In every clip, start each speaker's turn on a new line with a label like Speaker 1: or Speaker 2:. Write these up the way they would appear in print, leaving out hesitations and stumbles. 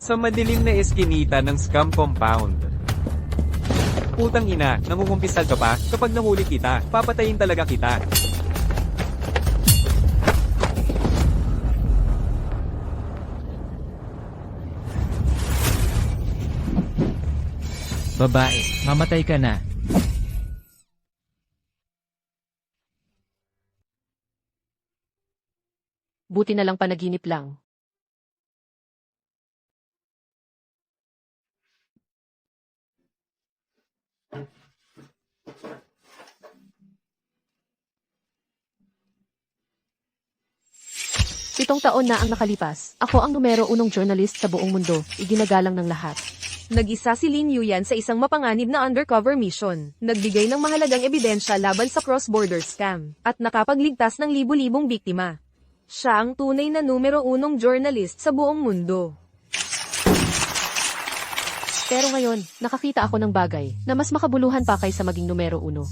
Speaker 1: Sa madilim na eskinita ng scam compound. Putang ina, nangungumpisal ka pa? Kapag nahuli kita, papatayin talaga kita.
Speaker 2: Babae, mamatay ka na.
Speaker 3: Buti na lang panaginip lang. Pitong taon na ang nakalipas. Ako ang numero unong journalist sa buong mundo, iginagalang ng lahat.
Speaker 4: Nag-isa si Lin Yuyan sa isang mapanganib na undercover mission. Nagbigay ng mahalagang ebidensya laban sa cross-border scam, at nakapagligtas ng libu-libong biktima. Siya ang tunay na numero unong journalist sa buong mundo.
Speaker 3: Pero ngayon, nakakita ako ng bagay na mas makabuluhan pa kaysa maging numero uno.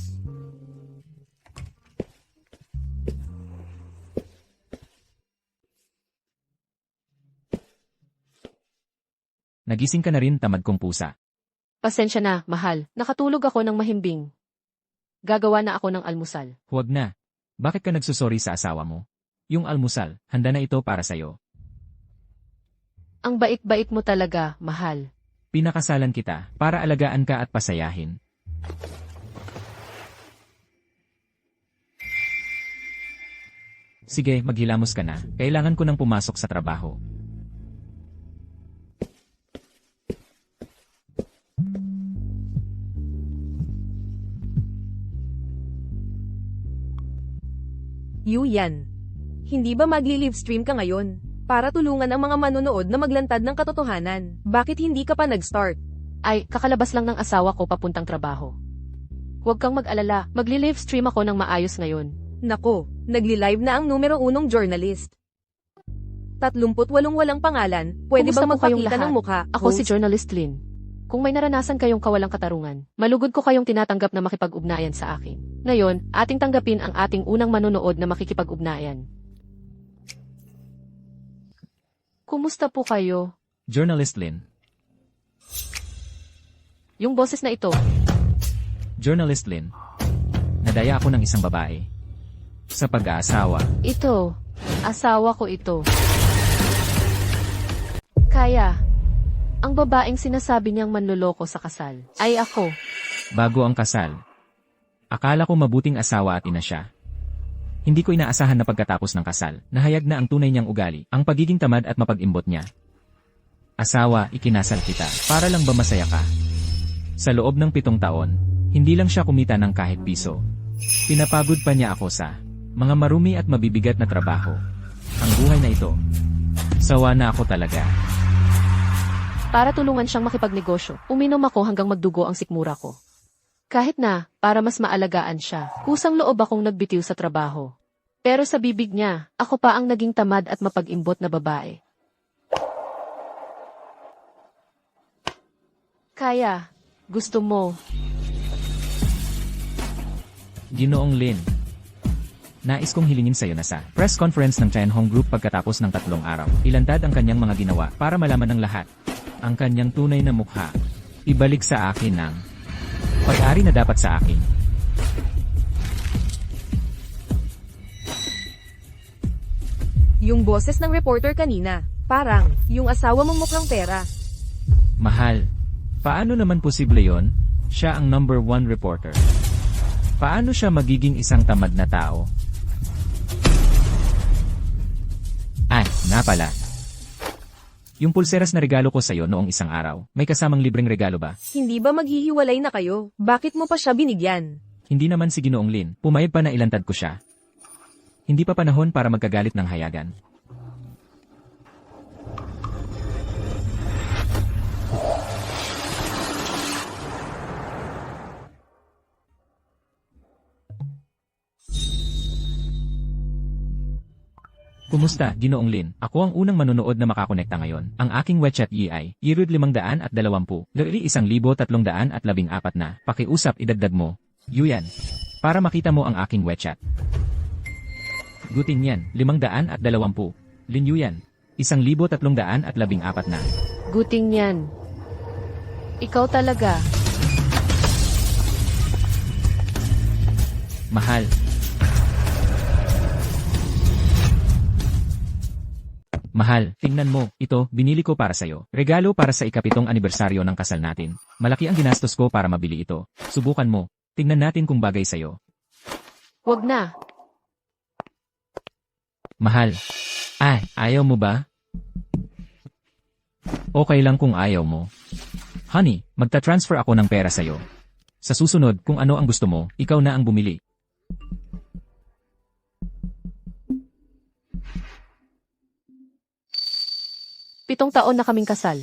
Speaker 2: Nagising ka na rin, tamad kong pusa.
Speaker 3: Pasensya na, mahal. Nakatulog ako ng mahimbing. Gagawa na ako ng almusal.
Speaker 2: Huwag na. Bakit ka nagsusori sa asawa mo? Yung almusal, handa na ito para sa'yo.
Speaker 3: Ang bait-bait mo talaga, mahal.
Speaker 2: Pinakasalan kita para alagaan ka at pasayahin. Sige, maghilamos ka na. Kailangan ko nang pumasok sa trabaho.
Speaker 4: Yuyan, hindi ba magli-livestream ka ngayon? Para tulungan ang mga manonood na maglantad ng katotohanan. Bakit hindi ka pa nag-start?
Speaker 3: Ay, kakalabas lang ng asawa ko papuntang trabaho. Huwag kang mag-alala, magli-livestream ako ng maayos ngayon.
Speaker 4: Nako, nagli-live na ang numero unong journalist. 38 walang pangalan, pwede
Speaker 3: Kumusta
Speaker 4: bang
Speaker 3: po kayong
Speaker 4: magpakita
Speaker 3: lahat?
Speaker 4: ng mukha?
Speaker 3: Ako si Journalist Lin. Kung may naranasan kayong kawalang katarungan, malugod ko kayong tinatanggap na makipag-ugnayan sa akin. Ngayon, ating tanggapin ang ating unang manonood na makikipag-ugnayan. Kumusta po kayo?
Speaker 2: Journalist Lin.
Speaker 3: Yung boses na ito,
Speaker 2: Journalist Lin. Nadaya ako ng isang babae. Sa pag-aasawa.
Speaker 3: ito, asawa ko ito. Kaya, ang babaeng sinasabi niyang manloloko sa kasal, ay ako.
Speaker 2: Bago ang kasal. Akala ko mabuting asawa at ina siya. Hindi ko inaasahan na pagkatapos ng kasal, nahayag na ang tunay niyang ugali, ang pagiging tamad at mapag-imbot niya. Asawa, ikinasal kita, para lang ba masaya ka? Sa loob ng 7 taon, hindi lang siya kumita ng kahit piso. Pinapagod pa niya ako sa mga marumi at mabibigat na trabaho. Ang buhay na ito. Sawa na ako talaga.
Speaker 3: Para tulungan siyang makipagnegosyo, uminom ako hanggang magdugo ang sikmura ko. Kahit na, para mas maalagaan siya, kusang loob akong nagbitiw sa trabaho. Pero sa bibig niya, ako pa ang naging tamad at mapag-imbot na babae. Kaya, gusto mo,
Speaker 2: Ginoong Lin. Nais kong hilingin sa'yo na sa press conference ng Tianhong Group pagkatapos ng 3 araw. Ilantad ang kanyang mga ginawa para malaman ng lahat. Ang kanyang tunay na mukha. Ibalik sa akin ang pag-ari na dapat sa akin.
Speaker 4: Yung boses ng reporter kanina, parang, yung asawa mong mukhang pera.
Speaker 2: Mahal. Paano naman posible yon? Siya ang number 1 reporter. Paano siya magiging isang tamad na tao? Ay, nga pala. Yung pulseras na regalo ko sa'yo noong isang araw, may kasamang libreng regalo ba?
Speaker 4: Hindi ba maghihiwalay na kayo? Bakit mo pa siya binigyan?
Speaker 2: Hindi naman si Ginoong Lin, pumayag pa na ilantad ko siya. Hindi pa panahon para magkagalit ng hayagan. Kumusta, Ginoong Lin? Ako ang unang manonood na makakonekta ngayon. Ang aking WeChat EI, Irud 520, Lali 1,314 na. Pakiusap idagdag mo. Yuyan. Para makita mo ang aking WeChat. Gutin yan, 520. Lin Yuyan. 1,314 na.
Speaker 3: Guting yan. Ikaw talaga.
Speaker 2: Mahal. Mahal, tingnan mo, ito, binili ko para sa'yo. Regalo para sa ika-7 anibersaryo ng kasal natin. Malaki ang ginastos ko para mabili ito. Subukan mo. Tingnan natin kung bagay sa'yo.
Speaker 3: Wag na.
Speaker 2: Mahal. Ay, ayaw mo ba? Okay lang kung ayaw mo. Honey, magta-transfer ako ng pera sa'yo. Sa susunod, kung ano ang gusto mo, ikaw na ang bumili.
Speaker 3: Pitong taon na kaming kasal.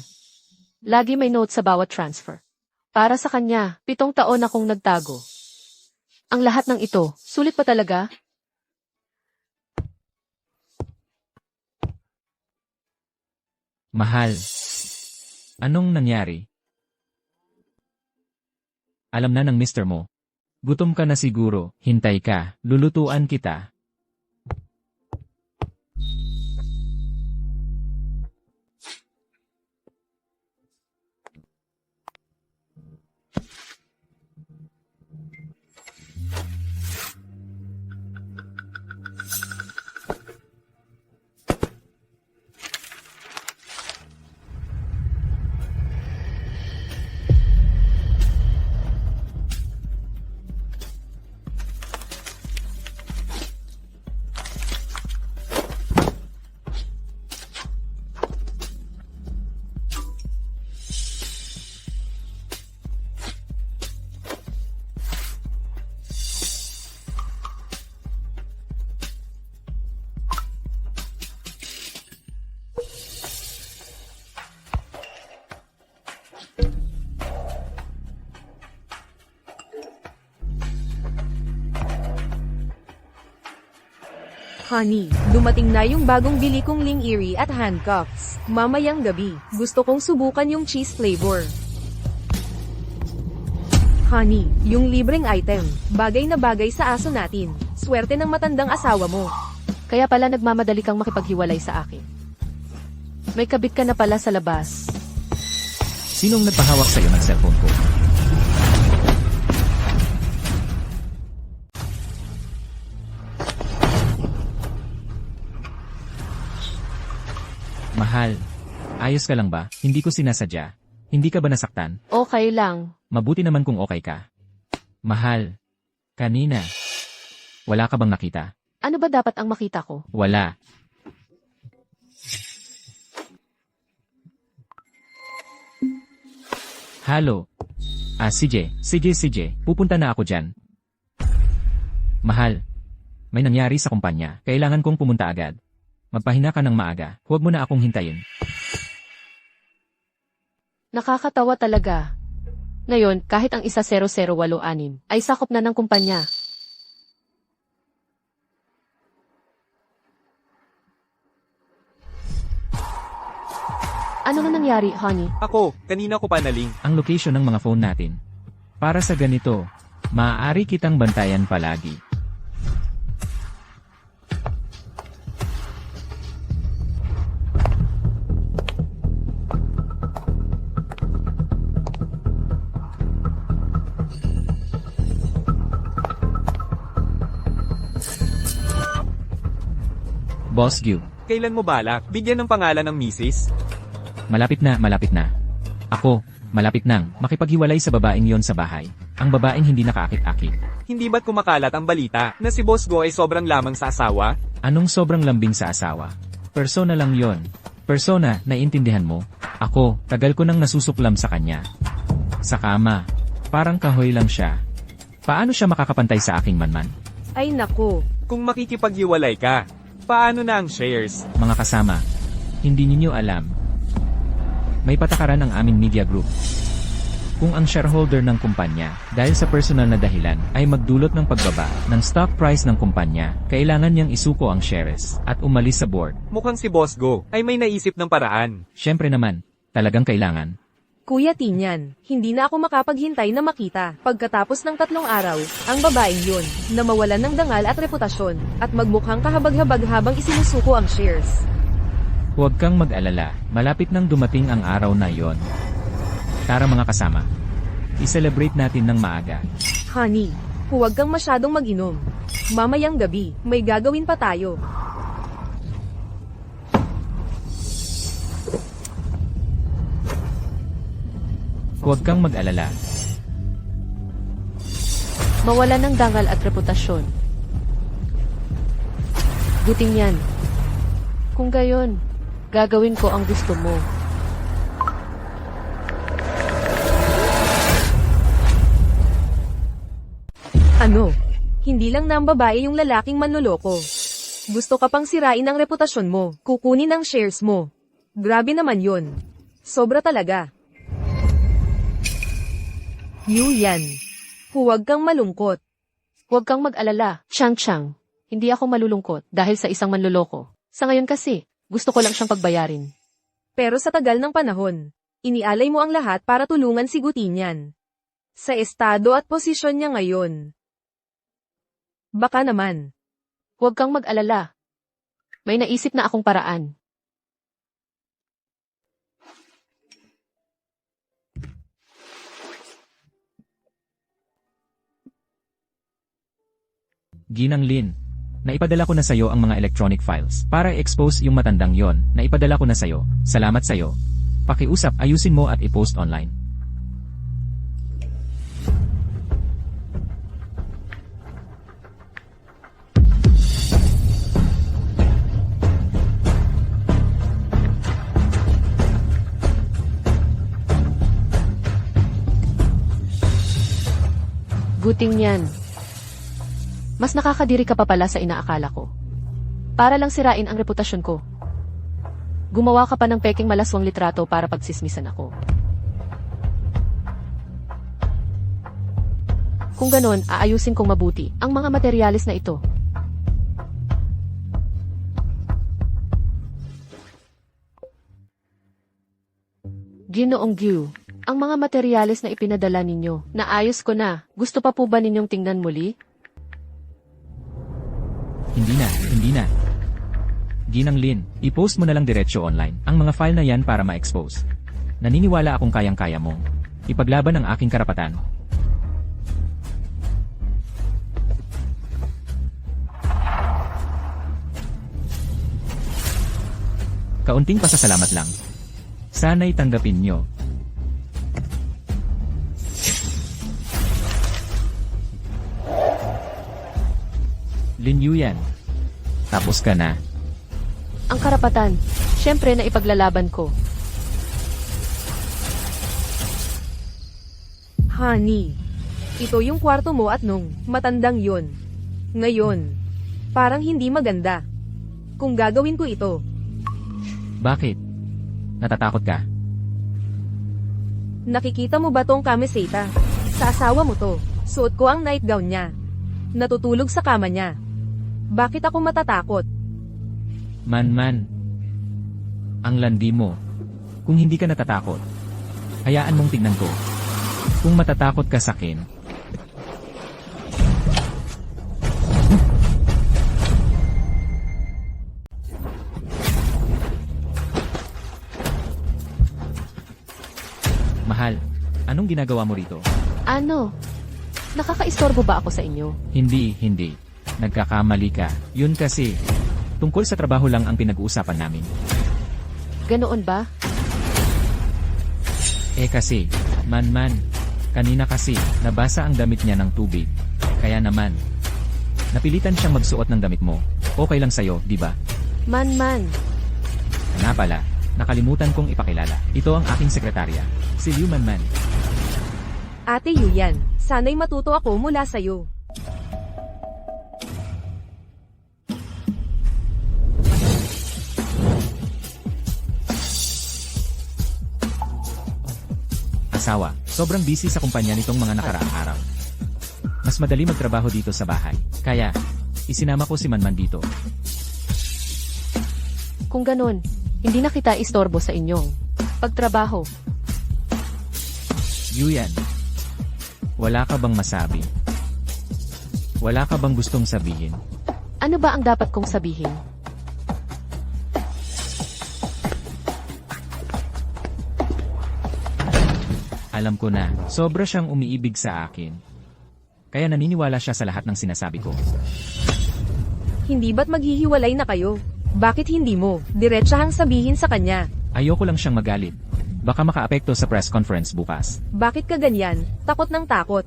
Speaker 3: Lagi may note sa bawat transfer. Para sa kanya, 7 taon akong nagtago. Ang lahat ng ito, sulit pa talaga?
Speaker 2: Mahal. Anong nangyari? Alam na ng mister mo. Gutom ka na siguro, hintay ka, lulutuan kita.
Speaker 4: Honey, dumating na yung bagong bili kong Ling Erie at handcuffs. Mamayang gabi, gusto kong subukan yung cheese flavor. Honey, yung libreng item, bagay na bagay sa aso natin. Swerte ng matandang asawa mo.
Speaker 3: Kaya pala nagmamadali kang makipaghiwalay sa akin. May kabit ka na pala sa labas.
Speaker 2: Sinong nagpahawak sa'yo ng cellphone ko? Mahal, ayos ka lang ba? Hindi ko sinasadya. Hindi ka ba nasaktan?
Speaker 3: Okay lang.
Speaker 2: Mabuti naman kung okay ka. Mahal, kanina, wala ka bang nakita?
Speaker 3: Ano ba dapat ang makita ko?
Speaker 2: Wala. Halo. CJ, pupunta na ako dyan. Mahal, may nangyari sa kumpanya. Kailangan kong pumunta agad. Magpahinga ka ng maaga. Huwag mo na akong hintayin.
Speaker 3: Nakakatawa talaga. Ngayon, kahit ang isa 0086 ay sakop na ng kumpanya. Ano na nangyari, honey?
Speaker 1: Ako, kanina ko pa naling.
Speaker 2: Ang location ng mga phone natin. Para sa ganito, maaari kitang bantayan palagi. Boss Gyu,
Speaker 1: Kailan mo balak? Bigyan ng pangalan ng misis?
Speaker 2: malapit na. Ako, malapit nang makipaghiwalay sa babaeng yon sa bahay. Ang babaeng hindi nakaakit-akit.
Speaker 1: Hindi ba't kumakalat ang balita na si Boss Go ay sobrang lamang sa asawa?
Speaker 2: Anong sobrang lambing sa asawa? Persona lang yon. Persona, naiintindihan mo? Ako, tagal ko nang nasusuklam sa kanya. Sa kama, parang kahoy lang siya. Paano siya makakapantay sa aking manman?
Speaker 4: Ay nako,
Speaker 1: Kung makikipaghiwalay ka, paano na ang shares?
Speaker 2: Mga kasama, hindi ninyo alam. May patakaran ang aming media group. Kung ang shareholder ng kumpanya, dahil sa personal na dahilan, ay magdulot ng pagbaba ng stock price ng kumpanya, kailangan niyang isuko ang shares at umalis sa board.
Speaker 1: Mukhang si Boss Go ay may naisip ng paraan.
Speaker 2: Siyempre naman, talagang kailangan.
Speaker 4: Kuya Tinyan, hindi na ako makapaghintay na makita. Pagkatapos ng 3 araw, ang babaeng yun, na mawalan ng dangal at reputasyon, at magmukhang kahabag-habag habang isinusuko ang shares.
Speaker 2: Huwag kang mag-alala, malapit nang dumating ang araw na yon. Tara mga kasama. I-celebrate natin ng maaga.
Speaker 4: Honey, huwag kang masyadong mag-inom. Mamayang gabi, may gagawin pa tayo.
Speaker 2: Huwag kang mag-alala.
Speaker 3: Mawala ng dangal at reputasyon. Buting yan. Kung gayon, gagawin ko ang gusto mo.
Speaker 4: Ano? Hindi lang ng babae yung lalaking manloloko. Gusto ka pang sirain ang reputasyon mo, kukunin ang shares mo. Grabe naman yun. Sobra talaga. Yuyan. Huwag kang malungkot.
Speaker 3: Huwag kang mag-alala, Chang. Hindi ako malulungkot dahil sa isang manloloko. Sa ngayon kasi, gusto ko lang siyang pagbayarin.
Speaker 4: Pero sa tagal ng panahon, inialay mo ang lahat para tulungan si Gutinian. Sa estado at posisyon niya ngayon. Baka naman.
Speaker 3: Huwag kang mag-alala. May naisip na akong paraan.
Speaker 2: Ginang Lin, naipadala ko na sa'yo ang mga electronic files para i-expose yung matandang yon. Naipadala ko na sa'yo. Salamat sa'yo. Pakiusap, ayusin mo at i-post online.
Speaker 3: Guting yan. Mas nakakadiri ka pa pala sa inaakala ko. Para lang sirain ang reputasyon ko. Gumawa ka pa ng peking malaswang litrato para pagsismisan ako. Kung ganon, aayusin kong mabuti ang mga materyales na ito. Ginoong Gyu, ang mga materyales na ipinadala ninyo, naayos ko na. Gusto pa po ba ninyong tingnan muli?
Speaker 2: Hindi na. Ginang Lin, i-post mo na lang diretsyo online ang mga file na yan para ma-expose. Naniniwala akong kayang-kaya mo. Ipaglaban ang aking karapatan. Kaunting pasasalamat lang. Sana'y tanggapin nyo. Lin Yuyan. Tapos ka na.
Speaker 3: Ang karapatan, syempre na ipaglalaban ko.
Speaker 4: Honey, ito yung kwarto mo at nung matandang yon. Ngayon, parang hindi maganda. Kung gagawin ko ito,
Speaker 2: Bakit? Natatakot ka?
Speaker 4: nakikita mo ba tong kamiseta? Sa asawa mo to, suot ko ang nightgown niya. Natutulog sa kama niya. Bakit ako matatakot?
Speaker 2: Man. Ang landi mo. Kung hindi ka natatakot, hayaan mong tignan ko. Kung matatakot ka sa akin, Mahal, anong ginagawa mo rito?
Speaker 3: Ano? Nakakaistorbo ba ako sa inyo?
Speaker 2: Hindi. Nagkakamali ka. Yun kasi, tungkol sa trabaho lang ang pinag-uusapan namin.
Speaker 3: Ganoon ba?
Speaker 2: Kasi, man, kanina kasi, nabasa ang damit niya ng tubig. Kaya naman, napilitan siyang magsuot ng damit mo. Okay lang sa'yo, di ba?
Speaker 3: Man.
Speaker 2: Nga pala, nakalimutan kong ipakilala. Ito ang aking sekretarya, si Liu Man.
Speaker 4: Ate Yuyan, sana'y matuto ako mula sa'yo.
Speaker 2: Asawa, sobrang busy sa kumpanya nitong mga nakaraang araw. Mas madali magtrabaho dito sa bahay. Kaya, isinama ko si Manman dito.
Speaker 3: Kung ganon, hindi na kita istorbo sa inyong pagtrabaho.
Speaker 2: Yuyan, wala ka bang masabi? Wala ka bang gustong sabihin?
Speaker 3: Ano ba ang dapat kong sabihin?
Speaker 2: Alam ko na, sobra siyang umiibig sa akin. Kaya naniniwala siya sa lahat ng sinasabi ko.
Speaker 4: Hindi ba't maghihiwalay na kayo? Bakit hindi mo diretsahang sabihin sa kanya?
Speaker 2: Ayoko lang siyang magalit. Baka makaapekto sa press conference bukas.
Speaker 4: Bakit ka ganyan? Takot ng takot.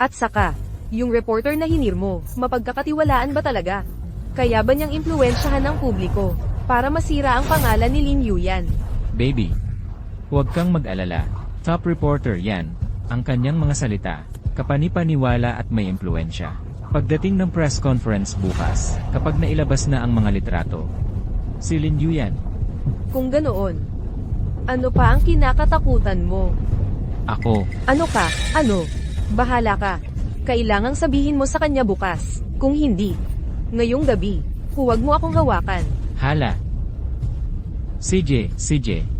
Speaker 4: At saka, yung reporter na hinir mo, mapagkakatiwalaan ba talaga? Kaya ba niyang impluwensyahan ng publiko para masira ang pangalan ni Lin Yuyan?
Speaker 2: Baby, huwag kang mag-alala. Top reporter yan. Ang kanyang mga salita, kapanipaniwala at may impluensya. Pagdating ng press conference bukas, kapag nailabas na ang mga litrato, si Lin Yuyan.
Speaker 4: Kung ganoon, ano pa ang kinakatakutan mo?
Speaker 2: Ako,
Speaker 4: Ano ka? Ano? Bahala ka. Kailangang sabihin mo sa kanya bukas. Kung hindi, ngayong gabi, huwag mo akong hawakan.
Speaker 2: hala. CJ,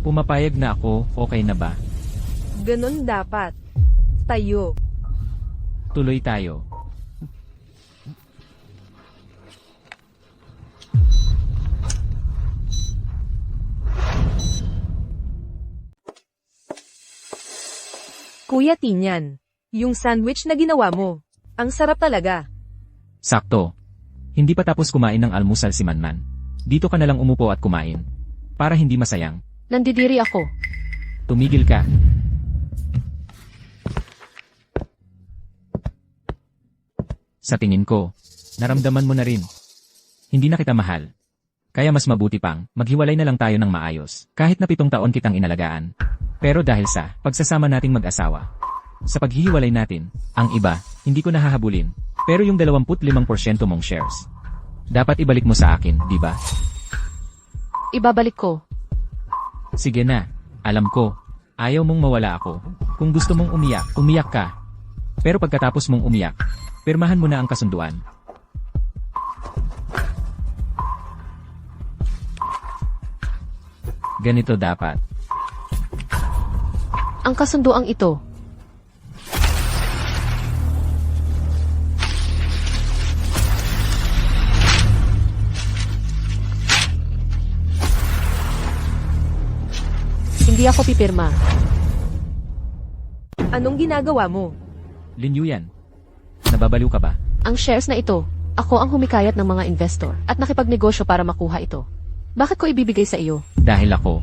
Speaker 2: pumapayag na ako, okay na ba?
Speaker 4: Ganon dapat. Tayo.
Speaker 2: Tuloy tayo.
Speaker 4: Kuya Tinyan, yung sandwich na ginawa mo, ang sarap talaga.
Speaker 2: Sakto. Hindi pa tapos kumain ng almusal si Manman. Dito ka na lang umupo at kumain. Para hindi masayang.
Speaker 3: Nandidiri ako.
Speaker 2: Tumigil ka. Sa tingin ko, naramdaman mo na rin. Hindi na kita mahal. Kaya mas mabuti pang, maghiwalay na lang tayo ng maayos. Kahit na 7 taon kitang inalagaan. Pero dahil sa pagsasama nating mag-asawa, sa paghihiwalay natin, ang iba, hindi ko nahahabulin. Pero yung 25% mong shares, dapat ibalik mo sa akin, di ba?
Speaker 3: Ibabalik ko.
Speaker 2: Sige na, alam ko, ayaw mong mawala ako. Kung gusto mong umiyak, umiyak ka. Pero pagkatapos mong umiyak, pirmahan mo na ang kasunduan. Ganito dapat.
Speaker 3: Ang kasunduang ito. Hindi ako pipirma.
Speaker 4: Anong ginagawa mo?
Speaker 2: Lin Yuyan, nababaliw ka ba?
Speaker 3: Ang shares na ito, ako ang humikayat ng mga investor at nakipagnegosyo para makuha ito. Bakit ko ibibigay sa iyo?
Speaker 2: Dahil ako,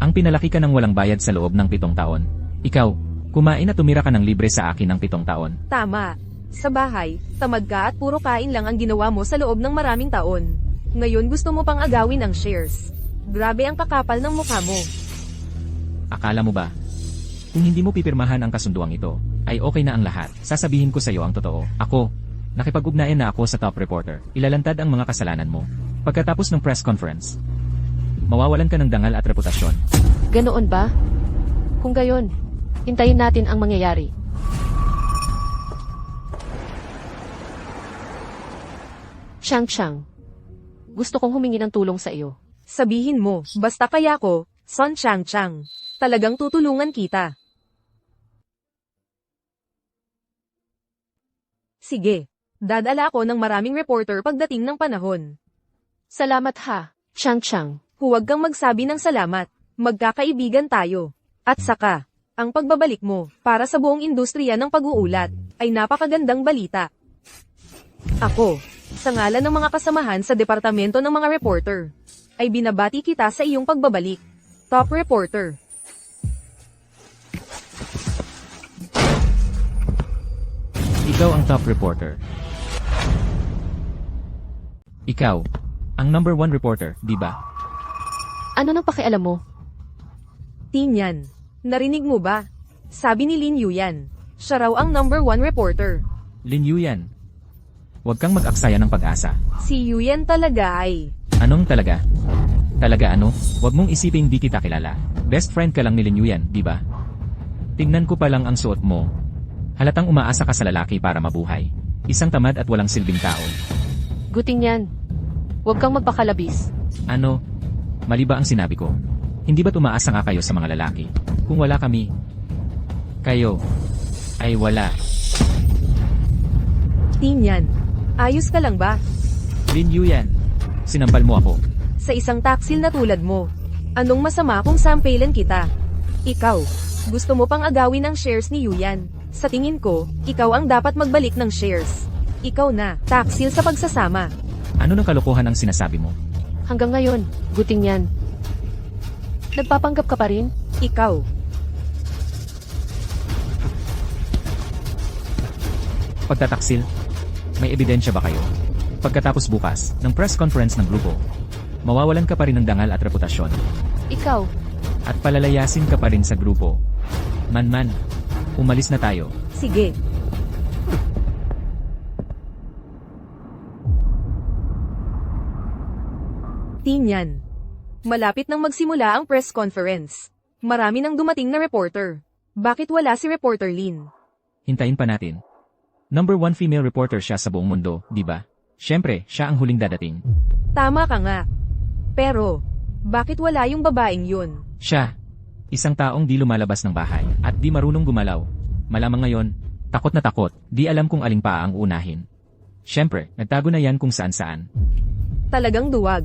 Speaker 2: ang pinalaki ka ng walang bayad sa loob ng 7 taon. Ikaw, kumain at tumira ka ng libre sa akin ng 7 taon.
Speaker 4: Tama. Sa bahay, tamad ka at puro kain lang ang ginawa mo sa loob ng maraming taon. Ngayon gusto mo pang agawin ang shares. Grabe ang kakapal ng mukha mo.
Speaker 2: Akala mo ba? Kung hindi mo pipirmahan ang kasunduang ito, ay okay na ang lahat. Sasabihin ko sa iyo ang totoo. Ako, nakipag-ugnayan na ako sa top reporter. Ilalantad ang mga kasalanan mo. Pagkatapos ng press conference, mawawalan ka ng dangal at reputasyon.
Speaker 3: Ganoon ba? Kung gayon, hintayin natin ang mangyayari. Shang, gusto kong humingi ng tulong sa iyo.
Speaker 4: Sabihin mo, basta kaya ko, Son Chang. Talagang tutulungan kita. Sige, dadala ako ng maraming reporter pagdating ng panahon.
Speaker 3: Salamat ha, Shang.
Speaker 4: Huwag kang magsabi ng salamat. Magkakaibigan tayo. At saka, ang pagbabalik mo, para sa buong industriya ng pag-uulat, ay napakagandang balita. Ako, sa ngalan ng mga kasamahan sa departamento ng mga reporter, ay binabati kita sa iyong pagbabalik. Top reporter.
Speaker 2: Ikaw ang top reporter. Ikaw, ang number 1 reporter, di ba?
Speaker 3: Ano nang pakialam mo?
Speaker 4: Tinyan, narinig mo ba? Sabi ni Lin Yuyan, siya raw ang number 1 reporter.
Speaker 2: Lin Yuyan, huwag kang mag-aksaya ng pag-asa.
Speaker 4: Si Yuyan talaga ay...
Speaker 2: Anong talaga? Talaga ano? Huwag mong isiping di kita kilala. Best friend ka lang ni Lin Yuyan, di ba? Tingnan ko pa lang ang suot mo. Halatang umaasa ka sa lalaki para mabuhay. Isang tamad at walang silbing tao.
Speaker 3: Guting yan. Huwag kang magpakalabis.
Speaker 2: Ano? Mali ba ang sinabi ko? Hindi ba't umaasa nga kayo sa mga lalaki? Kung wala kami, kayo ay wala.
Speaker 4: Tinyan, ayos ka lang ba?
Speaker 2: Lin Yuyan, sinampal mo ako.
Speaker 4: Sa isang taksil na tulad mo, anong masama kung sampailan kita? Ikaw, Gusto mo pang agawin ang shares ni Yuyan. Sa tingin ko, ikaw ang dapat magbalik ng shares. Ikaw na, taksil sa pagsasama.
Speaker 2: Ano ng kalokohan ang sinasabi mo?
Speaker 3: Hanggang ngayon, guting yan. Nagpapanggap ka pa rin?
Speaker 4: Ikaw.
Speaker 2: Pagtataksil? May ebidensya ba kayo? Pagkatapos bukas, ng press conference ng grupo, mawawalan ka pa rin ng dangal at reputasyon.
Speaker 3: Ikaw,
Speaker 2: At palalayasin ka pa rin sa grupo. Man, umalis na tayo.
Speaker 4: Sige. Tinyan. Malapit nang magsimula ang press conference. Marami nang dumating na reporter. Bakit wala si Reporter Lin?
Speaker 2: Hintayin pa natin. Number 1 female reporter siya sa buong mundo, di ba? Siyempre, siya ang huling dadating.
Speaker 4: Tama ka nga. Pero, bakit wala yung babaeng yun?
Speaker 2: Siya, isang taong di lumalabas ng bahay at di marunong gumalaw. Malamang ngayon, takot na takot, di alam kung aling paa ang unahin. Siyempre, nagtago na yan kung saan-saan.
Speaker 4: Talagang duwag.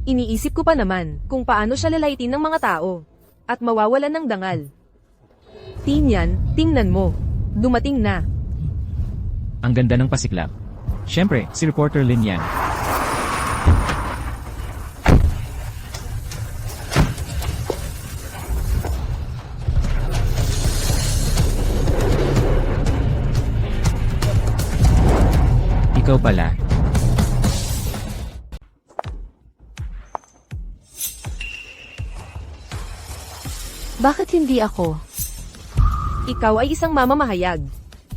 Speaker 4: Iniisip ko pa naman kung paano siya lalaitin ng mga tao. At mawawalan ng dangal. Tinyan, tingnan mo. Dumating na.
Speaker 2: Ang ganda ng pasiklab. Siyempre, si Reporter Lin yan. Ikaw pala.
Speaker 3: bakit hindi ako?
Speaker 4: Ikaw ay isang mamamahayag.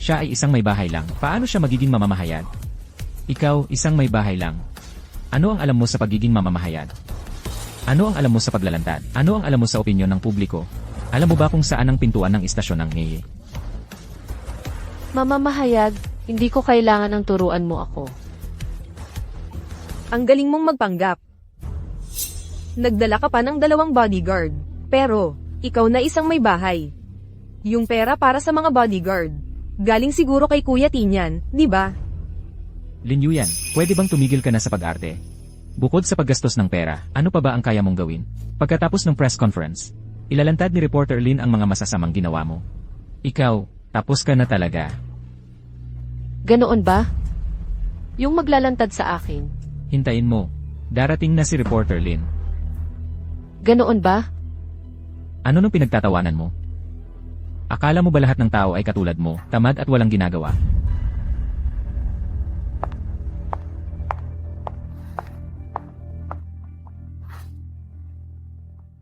Speaker 2: Siya ay isang may bahay lang. Paano siya magiging mamamahayag? Ikaw, isang may bahay lang. Ano ang alam mo sa pagiging mamamahayag? Ano ang alam mo sa paglalantad? Ano ang alam mo sa opinyon ng publiko? Alam mo ba kung saan ang pintuan ng istasyon ng ngayon?
Speaker 3: Mamamahayag, hindi ko kailangan ng turuan mo ako.
Speaker 4: Ang galing mong magpanggap. Nagdala ka pa ng 2 bodyguard. Pero, ikaw na isang may bahay. Yung pera para sa mga bodyguard. Galing siguro kay Kuya Tinyan, di ba?
Speaker 2: Lin Yuyan, pwede bang tumigil ka na sa pag-arte? Bukod sa paggastos ng pera, ano pa ba ang kaya mong gawin? Pagkatapos ng press conference, ilalantad ni Reporter Lin ang mga masasamang ginawa mo. Ikaw, tapos ka na talaga.
Speaker 3: Ganoon ba? Yung maglalantad sa akin.
Speaker 2: Hintayin mo. Darating na si Reporter Lin.
Speaker 3: Ganoon ba?
Speaker 2: Ano nung pinagtatawanan mo? Akala mo ba lahat ng tao ay katulad mo, tamad at walang ginagawa?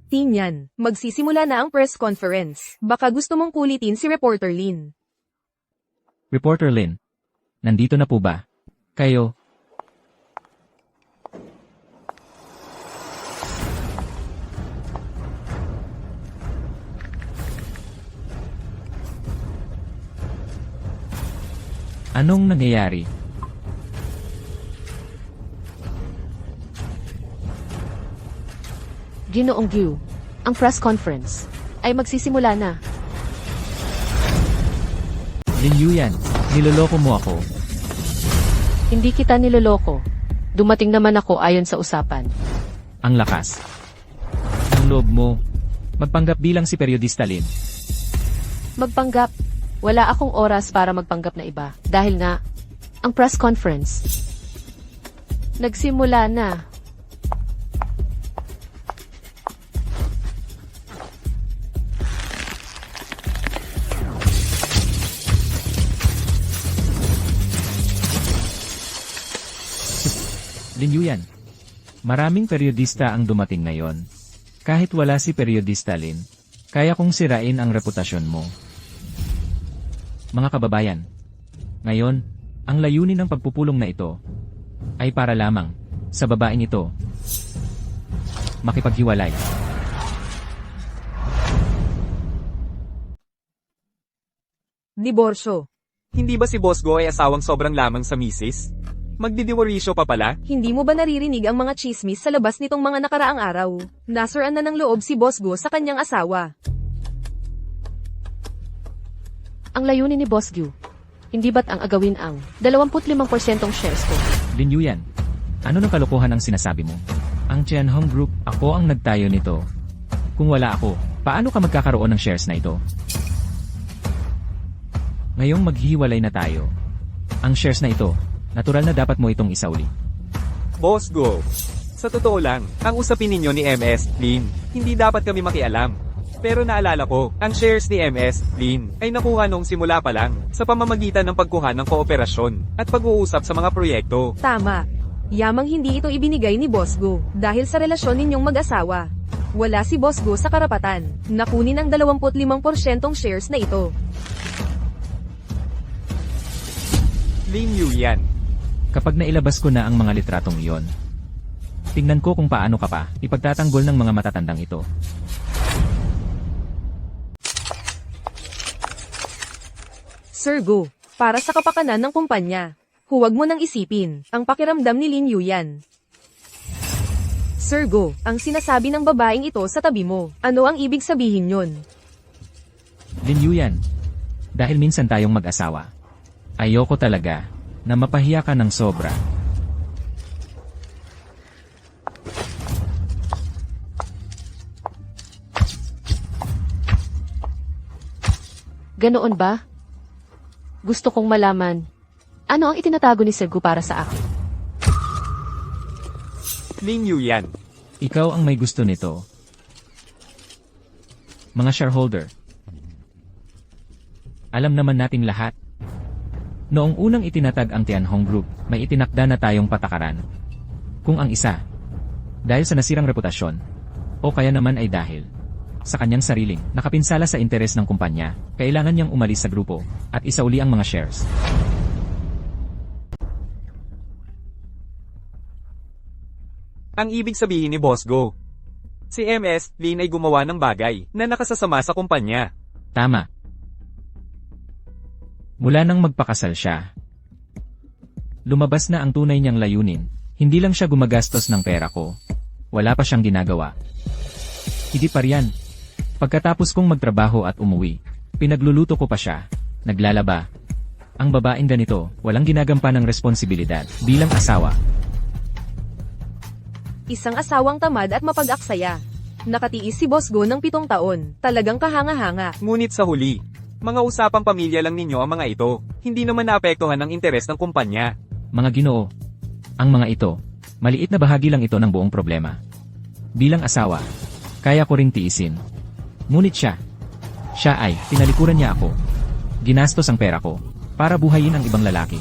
Speaker 4: Tinyan, magsisimula na ang press conference. Baka gusto mong kulitin si Reporter Lin.
Speaker 2: Reporter Lin, nandito na po ba? Kayo? Anong nangyayari?
Speaker 3: Ginoong Gyu, ang press conference ay magsisimula na.
Speaker 2: Lin Yuyan, niloloko mo ako.
Speaker 3: Hindi kita niloloko. Dumating naman ako ayon sa usapan.
Speaker 2: Ang lakas. Ang loob mo. Magpanggap bilang si periodista Lin.
Speaker 3: Magpanggap. Wala akong oras para magpanggap na iba. Dahil nga, ang press conference nagsimula na.
Speaker 2: Lin Yuyan, maraming periodista ang dumating ngayon. Kahit wala si periodista Lin, kaya kong sirain ang reputasyon mo. Mga kababayan, ngayon, ang layunin ng pagpupulong na ito ay para lamang sa babaeng ito makipaghiwalay.
Speaker 4: Diborsyo.
Speaker 1: Hindi ba si Boss Go ay asawang sobrang lamang sa misis? Magdidiworisyo pa pala?
Speaker 4: Hindi mo ba naririnig ang mga chismis sa labas nitong mga nakaraang araw? Nasuran na ng loob si Boss Go sa kanyang asawa.
Speaker 3: Ang layunin ni Boss Gyu, hindi ba't ang agawin ang 25% shares ko?
Speaker 2: Lin Yuyan, ano ng kalokohan ang sinasabi mo? Ang Tianhong Group, ako ang nagtayo nito. Kung wala ako, Paano ka magkakaroon ng shares na ito? Ngayong maghihiwalay na tayo. Ang shares na ito, natural na dapat mo itong isauli.
Speaker 1: Boss Go. Sa totoo lang, ang usapin ninyo ni MS, Lin, hindi dapat kami makialam. Pero naalala ko, ang shares ni MS, Lin, ay nakuha nung simula pa lang, sa pamamagitan ng pagkuha ng kooperasyon, at pag-uusap sa mga proyekto.
Speaker 4: Tama. Yamang hindi ito ibinigay ni Boss Go, dahil sa relasyon ninyong mag-asawa. Wala si Boss Go sa karapatan, na kunin ang 25% shares na ito.
Speaker 1: Lin Yuyan.
Speaker 2: Kapag nailabas ko na ang mga litratong iyon, tingnan ko kung paano ka pa ipagtatanggol ng mga matatandang ito.
Speaker 4: Sir Go, para sa kapakanan ng kumpanya, huwag mo nang isipin ang pakiramdam ni Lin Yuyan. Sir Go, ang sinasabi ng babaeng ito sa tabi mo, ano ang ibig sabihin yon?
Speaker 2: Lin Yuyan, dahil minsan tayong mag-asawa, ayoko talaga na mapahiya ka ng sobra.
Speaker 3: Ganoon ba? Gusto kong malaman, ano ang itinatago ni Sir Gu para sa akin?
Speaker 1: Lin Yuyan.
Speaker 2: Ikaw ang may gusto nito. Mga shareholder, alam naman natin lahat. Noong unang itinatag ang Tianhong Group, may itinakda na tayong patakaran. Kung ang isa, dahil sa nasirang reputasyon, o kaya naman ay dahil sa kanyang sariling nakapinsala sa interes ng kumpanya, kailangan niyang umalis sa grupo at isauli ang mga shares.
Speaker 1: Ang ibig sabihin ni Boss Go, si MS, Lin ay gumawa ng bagay na nakasasama sa kumpanya.
Speaker 2: Tama. Mula nang magpakasal siya, lumabas na ang tunay niyang layunin. Hindi lang siya gumagastos ng pera ko. Wala pa siyang ginagawa. Hindi pa riyan. Pagkatapos kong magtrabaho at umuwi, pinagluluto ko pa siya, naglalaba. Ang babaeng ganito, walang ginagampan ng responsibilidad bilang asawa.
Speaker 4: Isang asawang tamad at mapag-aksaya. Nakatiis si Boss Go ng 7 taon, talagang kahanga-hanga.
Speaker 1: Ngunit sa huli, mga usapang pamilya lang ninyo ang mga ito, hindi naman naapektuhan ng interes ng kumpanya.
Speaker 2: Mga Ginoo, ang mga ito, maliit na bahagi lang ito ng buong problema. Bilang asawa, kaya ko ring tiisin. Ngunit siya ay, tinalikuran niya ako. Ginastos ang pera ko, para buhayin ang ibang lalaki.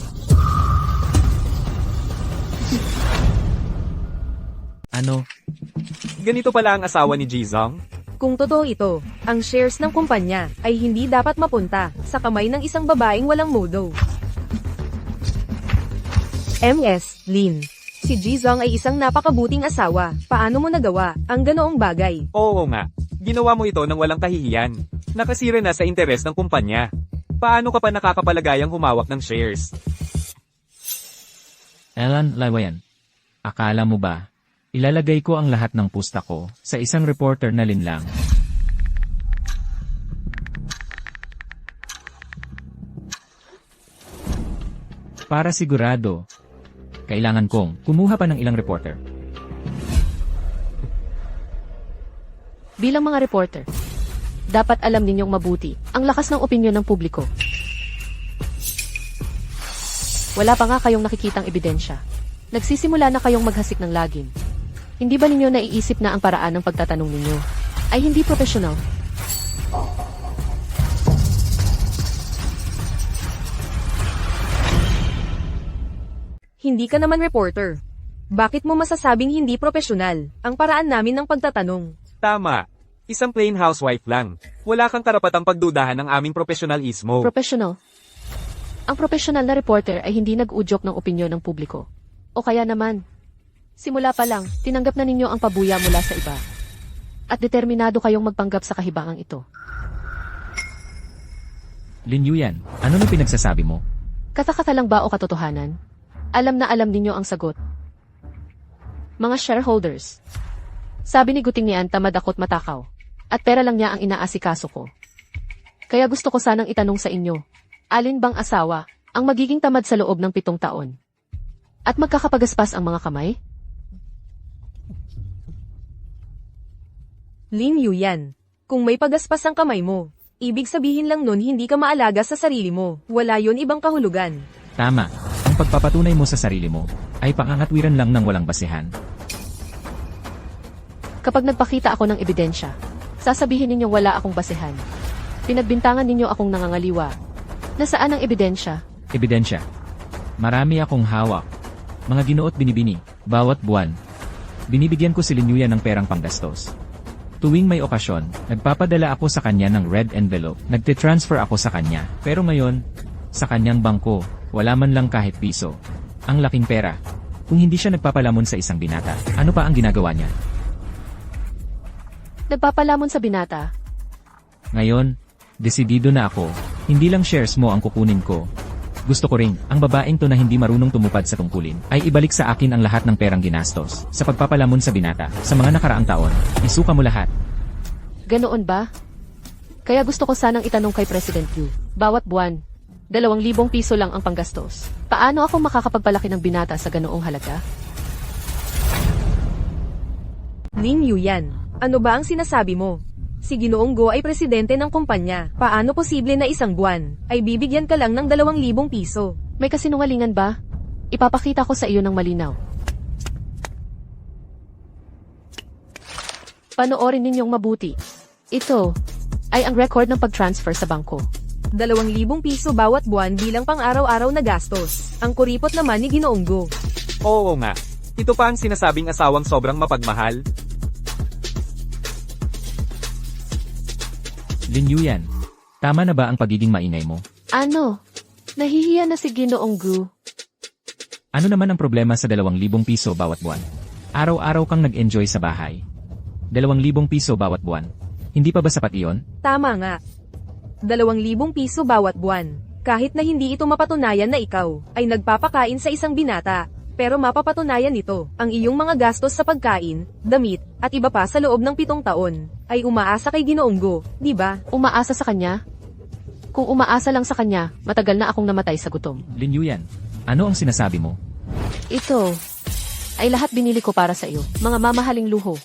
Speaker 2: Ano?
Speaker 1: Ganito pala ang asawa ni Jizong?
Speaker 4: Kung totoo ito, ang shares ng kumpanya ay hindi dapat mapunta sa kamay ng isang babaeng walang modo. MS, Lin. Si Jizong ay isang napakabuting asawa. Paano mo nagawa ang ganoong bagay?
Speaker 1: Oo nga, ginawa mo ito nang walang kahihiyan. Nakasira na sa interes ng kumpanya. Paano ka pa nakakapalagayang humawak ng shares?
Speaker 2: Elan Lawayan, akala mo ba, ilalagay ko ang lahat ng pusta ko sa isang reporter na linlang? Para sigurado, kailangan kong kumuha pa ng ilang reporter.
Speaker 3: Bilang mga reporter, dapat alam ninyong mabuti ang lakas ng opinyon ng publiko. Wala pa nga kayong nakikitang ebidensya. Nagsisimula na kayong maghasik ng lagim. Hindi ba ninyo naiisip na ang paraan ng pagtatanong ninyo ay hindi profesional?
Speaker 4: Hindi ka naman reporter. Bakit mo masasabing hindi profesional ang paraan namin ng pagtatanong?
Speaker 1: Tama. Isang plain housewife lang. Wala kang karapatang pagdudahan ng aming profesionalismo.
Speaker 3: Professional. Ang professional na reporter ay hindi nag-udyok ng opinyon ng publiko. O kaya naman, simula pa lang, tinanggap na ninyo ang pabuya mula sa iba. At determinado kayong magpanggap sa kahibangang ito.
Speaker 2: Lin Yuyan, ano nang pinagsasabi mo?
Speaker 3: Kata-kata lang ba o katotohanan? Alam na alam ninyo ang sagot. Mga shareholders. Sabi ni Guting niyan, tamad ako't matakaw. At pera lang niya ang inaasikaso ko. Kaya gusto ko sanang itanong sa inyo, alin bang asawa ang magiging tamad sa loob ng 7 taon? At magkakapagaspas ang mga kamay?
Speaker 4: Lin Yuyan. Kung may pagaspas ang kamay mo, ibig sabihin lang nun hindi ka maalaga sa sarili mo. Wala yon ibang kahulugan.
Speaker 2: Tama, ang pagpapatunay mo sa sarili mo ay pangangatwiran lang ng walang basehan.
Speaker 3: Kapag nagpakita ako ng ebidensya, sasabihin ninyong wala akong basehan. Pinagbintangan ninyo akong nangangaliwa. Nasaan ang ebidensya?
Speaker 2: Ebidensya. Marami akong hawak. Mga ginuot binibini, bawat buwan. Binibigyan ko si Linyuyan ng perang panggastos. Tuwing may okasyon, nagpapadala ako sa kanya ng red envelope. Nagte-transfer ako sa kanya. Pero ngayon, sa kanyang bangko, wala man lang kahit piso. Ang laking pera. Kung hindi siya nagpapalamon sa isang binata, ano pa ang ginagawa niya?
Speaker 3: Nagpapalamon sa binata.
Speaker 2: Ngayon, desidido na ako. Hindi lang shares mo ang kukunin ko. Gusto ko ring, ang babaeng to na hindi marunong tumupad sa tungkulin, ay ibalik sa akin ang lahat ng perang ginastos. Sa pagpapalamon sa binata, sa mga nakaraang taon, isuka mo lahat.
Speaker 3: Ganoon ba? Kaya gusto ko sanang itanong kay President Yu. Bawat buwan, 2,000 piso lang ang panggastos. Paano ako makakapagpalaki ng binata sa ganoong halaga?
Speaker 4: Lin Yuyan, ano ba ang sinasabi mo? Si Ginoong Go ay presidente ng kumpanya. Paano posible na isang buwan ay bibigyan ka lang ng 2,000 piso?
Speaker 3: May kasinungalingan ba? Ipapakita ko sa iyo ng malinaw. Panoorin ninyong mabuti. Ito ay ang record ng pag-transfer sa bangko.
Speaker 4: 2,000 piso bawat buwan bilang pang-araw-araw na gastos. Ang kuripot naman ni Ginoong Go.
Speaker 1: Oo nga. Ito pa ang sinasabing asawang sobrang mapagmahal.
Speaker 2: Linyuyan, tama na ba ang pagiging maingay mo?
Speaker 3: Ano? Nahihiya na si Ginoong Gu.
Speaker 2: Ano naman ang problema sa 2,000 piso bawat buwan? Araw-araw kang nag-enjoy sa bahay. 2,000 piso bawat buwan. Hindi pa ba sapat iyon?
Speaker 4: Tama nga. 2,000 piso bawat buwan. Kahit na hindi ito mapatunayan na ikaw ay nagpapakain sa isang binata. Pero mapapatunayan ito, ang iyong mga gastos sa pagkain, damit, at iba pa sa loob ng 7 taon, ay umaasa kay Ginoong Go, di ba?
Speaker 3: Umaasa sa kanya? Kung umaasa lang sa kanya, matagal na akong namatay sa gutom.
Speaker 2: Linyuyan, ano ang sinasabi mo?
Speaker 3: Ito ay lahat binili ko para sa iyo, mga mamahaling luho.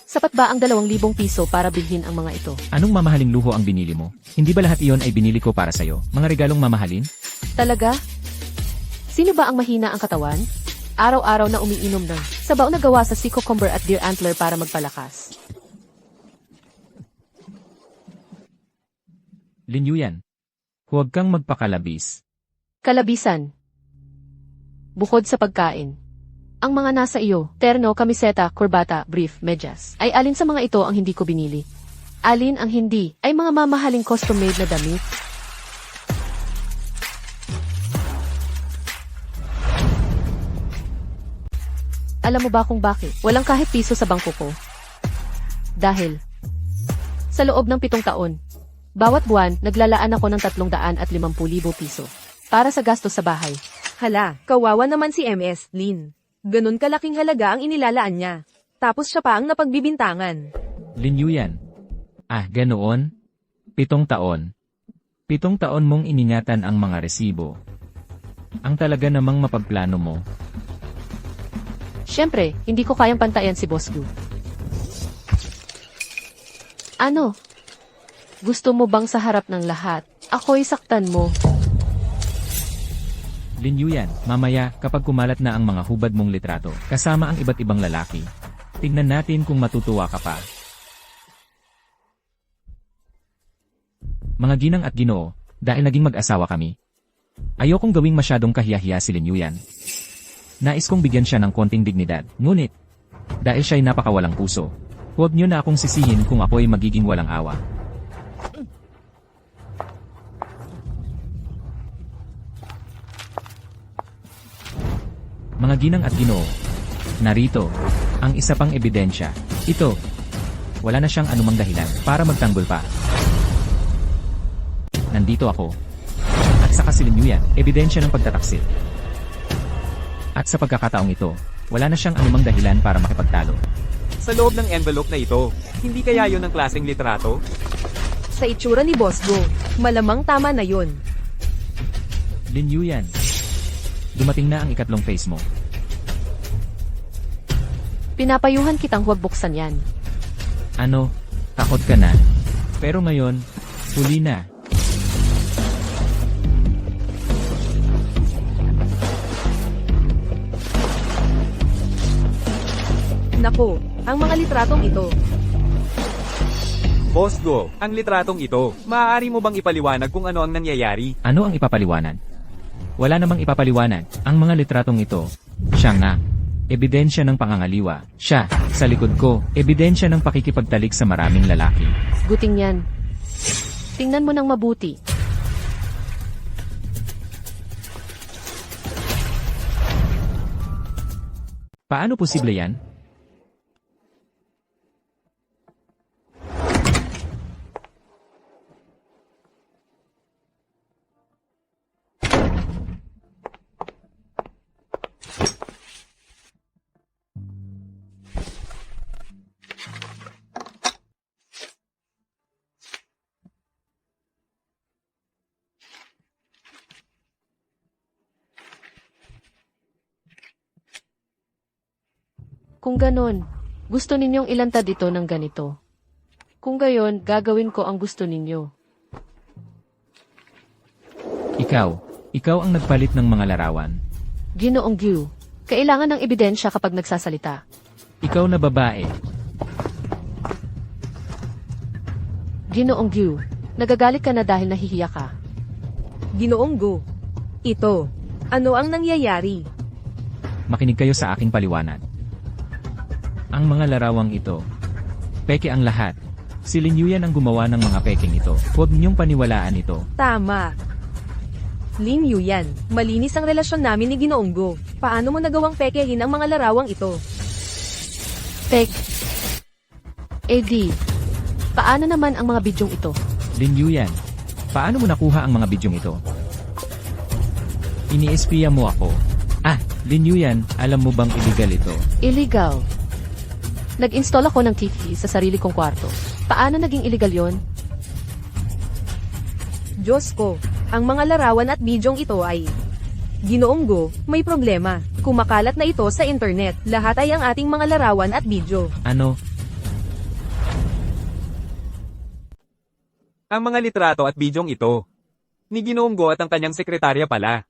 Speaker 3: Sapat ba ang 2,000 piso para bilhin ang mga ito?
Speaker 2: Anong mamahaling luho ang binili mo? Hindi ba lahat iyon ay binili ko para sa'yo? Mga regalong mamahalin?
Speaker 3: Talaga? Sino ba ang mahina ang katawan? Araw-araw na umiinom ng sabaw na gawa sa sea cucumber at deer antler para magpalakas.
Speaker 2: Linyuyan, huwag kang magpakalabis.
Speaker 3: Kalabisan. Bukod sa pagkain. Ang mga nasa iyo, terno, kamiseta, kurbata, brief, medyas, ay alin sa mga ito ang hindi ko binili? Alin ang hindi ay mga mamahaling custom-made na damit? Alam mo ba kung bakit? Walang kahit piso sa bangko ko. Dahil, sa loob ng 7 taon, bawat buwan, naglalaan ako ng 350,000 piso para sa gastos sa bahay.
Speaker 4: Hala, kawawa naman si MS, Lin. Ganon kalaking halaga ang inilalaan niya. Tapos siya pa ang napagbibintangan.
Speaker 2: Linyuyan. Ah, ganoon? 7 taon. 7 taon mong iningatan ang mga resibo. Ang talaga namang mapagplano mo.
Speaker 3: Siyempre, hindi ko kayang pantayan si Boss Gu. Ano? Gusto mo bang sa harap ng lahat, ako'y saktan mo?
Speaker 2: Linyuyan, mamaya, kapag kumalat na ang mga hubad mong litrato, kasama ang iba't ibang lalaki, tignan natin kung matutuwa ka pa. Mga ginang at ginoo, dahil naging mag-asawa kami, ayokong gawing masyadong kahiyahiya si Linyuyan. Nais kong bigyan siya ng konting dignidad, ngunit, dahil siya'y napakawalang puso, huwag niyo na akong sisihin kung ako'y magiging walang awa. Mga ginang at ginoo, narito, ang isa pang ebidensya. Ito, wala na siyang anumang dahilan para magtanggol pa. Nandito ako. At sa kasilinguyan, ebidensya ng pagtataksil. At sa pagkakataong ito, wala na siyang anumang dahilan para makipagtalo.
Speaker 1: Sa loob ng envelope na ito, hindi kaya yon ang klaseng litrato?
Speaker 4: Sa itsura ni Boss Go, malamang tama na yon.
Speaker 2: Linyuyan. Dumating na ang ikatlong phase mo.
Speaker 3: Pinapayuhan kitang huwag buksan yan.
Speaker 2: Ano? Takot ka na. Pero ngayon, huli na.
Speaker 4: Nako, ang mga litratong ito.
Speaker 1: Boss Go, ang litratong ito, maaari mo bang ipaliwanag kung ano ang nangyayari?
Speaker 2: Ano ang ipapaliwanag? Wala namang ipapaliwanag. Ang mga litratong ito, siya nga. Ebidensya ng pangangaliwa. Siya, sa likod ko, ebidensya ng pakikipagtalik sa maraming lalaki.
Speaker 3: Guting yan. Tingnan mo ng mabuti.
Speaker 2: Paano posible yan?
Speaker 3: Kung ganon, gusto ninyong ilantad ito ng ganito. Kung gayon, gagawin ko ang gusto ninyo.
Speaker 2: Ikaw ang nagpalit ng mga larawan.
Speaker 3: Ginoong Gyu, kailangan ng ebidensya kapag nagsasalita.
Speaker 2: Ikaw na babae.
Speaker 3: Ginoong Gyu, nagagalit ka na dahil nahihiya ka.
Speaker 4: Ginoong Go. Ito. Ano ang nangyayari?
Speaker 2: Makinig kayo sa aking paliwanag. Ang mga larawang ito, peke ang lahat. Si Lin Yuyan ang gumawa ng mga peking ito. Huwag niyong paniwalaan ito.
Speaker 4: Tama. Lin Yuyan, malinis ang relasyon namin ni Ginoong Go. Paano mo nagawang pekehin ang mga larawang ito?
Speaker 3: Peg. AD, paano naman ang mga bidyong ito?
Speaker 2: Lin Yuyan, paano mo nakuha ang mga bidyong ito? Ini-espiya mo ako. Lin Yuyan, alam mo bang illegal ito?
Speaker 3: Illegal. Nag-install ako ng TV sa sarili kong kwarto. Paano naging illegal yon?
Speaker 4: Diyos ko, ang mga larawan at bidyong ito ay... Ginoong Go, may problema. Kumakalat na ito sa internet. Lahat ay ang ating mga larawan at bidyo.
Speaker 2: Ano?
Speaker 1: Ang mga litrato at bidyong ito, ni Ginoong Go at ang kanyang sekretarya pala.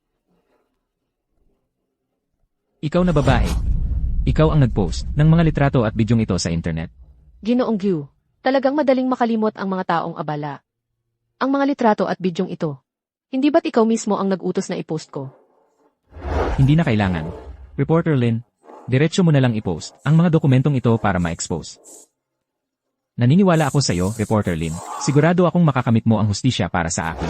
Speaker 2: Ikaw na babae. Ikaw ang nag-post ng mga litrato at bidyong ito sa internet.
Speaker 3: Ginoong Gyu, talagang madaling makalimot ang mga taong abala. Ang mga litrato at bidyong ito. Hindi ba't ikaw mismo ang nag-utos na i-post ko?
Speaker 2: Hindi na kailangan. Reporter Lin, diretso mo na lang i-post ang mga dokumentong ito para ma-expose. Naniniwala ako sa iyo, Reporter Lin. Sigurado akong makakamit mo ang hustisya para sa akin.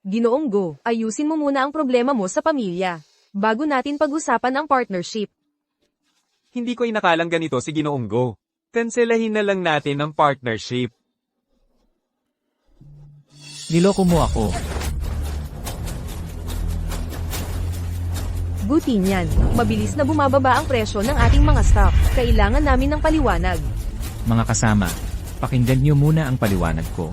Speaker 4: Ginoong Go, ayusin mo muna ang problema mo sa pamilya. Bago natin pag-usapan ang partnership.
Speaker 1: Hindi ko inakalang ganito si Ginoong Go. Kanselahin na lang natin ang partnership.
Speaker 2: Niloko mo ako.
Speaker 4: Buti niyan, mabilis na bumababa ang presyo ng ating mga stock. Kailangan namin ng paliwanag.
Speaker 2: Mga kasama, pakinggan niyo muna ang paliwanag ko.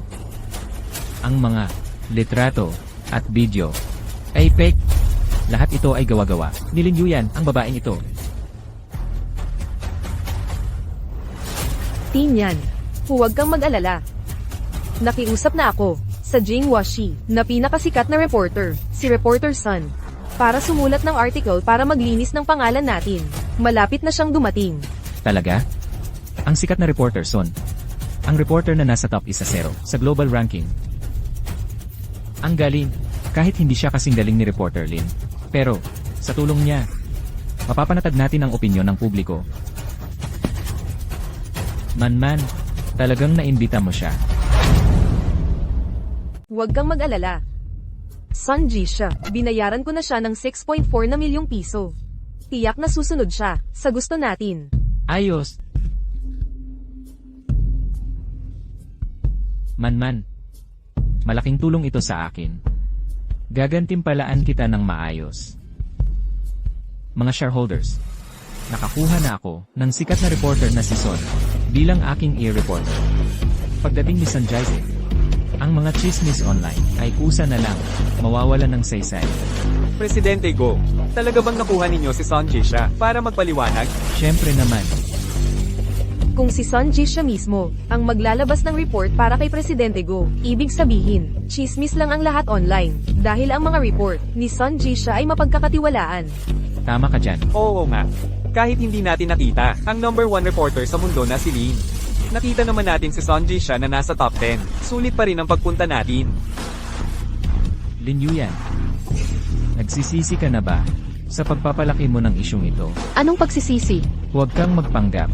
Speaker 2: Ang mga litrato at video ay fake. Lahat ito ay gawa-gawa ni Lin Yuyan, ang babaeng ito.
Speaker 4: Tinyan, huwag kang mag-alala. Nakiusap na ako sa Jing Washi na pinakasikat na reporter, si Reporter Sun, para sumulat ng article para maglinis ng pangalan natin. Malapit na siyang dumating.
Speaker 2: Talaga? Ang sikat na reporter, Son. Ang reporter na nasa top isa 0 sa global ranking. Ang galing, kahit hindi siya kasing galing ni Reporter Lin. Pero, sa tulong niya, mapapanatag natin ang opinyon ng publiko. Man, talagang naimbita mo siya.
Speaker 4: Huwag kang mag-alala. Sanji siya, binayaran ko na siya ng 6.4 na milyong piso. Tiyak na susunod siya, sa gusto natin.
Speaker 2: Ayos. Man, malaking tulong ito sa akin. Gagantimpalaan kita ng maayos. Mga shareholders, nakakuha na ako ng sikat na reporter na si Son bilang aking ear reporter. Pagdating ni Sanjay, ang mga chismis online ay kusa na lang mawawalan ng saysay.
Speaker 1: Presidente Go, talaga bang nakuha ninyo si Son Jisha para magpaliwanag?
Speaker 2: Siyempre naman.
Speaker 4: Kung si Son Ji siya mismo, ang maglalabas ng report para kay Presidente Go, ibig sabihin, chismis lang ang lahat online, dahil ang mga report ni Son Ji siya ay mapagkakatiwalaan.
Speaker 2: Tama ka dyan.
Speaker 1: Oo nga. Kahit hindi natin nakita, ang number 1 reporter sa mundo na si Lin. Nakita naman natin si Son Ji siya na nasa top 10. Sulit pa rin ang pagpunta natin.
Speaker 2: Lin Yuyan. Nagsisisi ka na ba sa pagpapalaki mo ng isyong ito?
Speaker 3: Anong pagsisisi?
Speaker 2: Huwag kang magpanggap.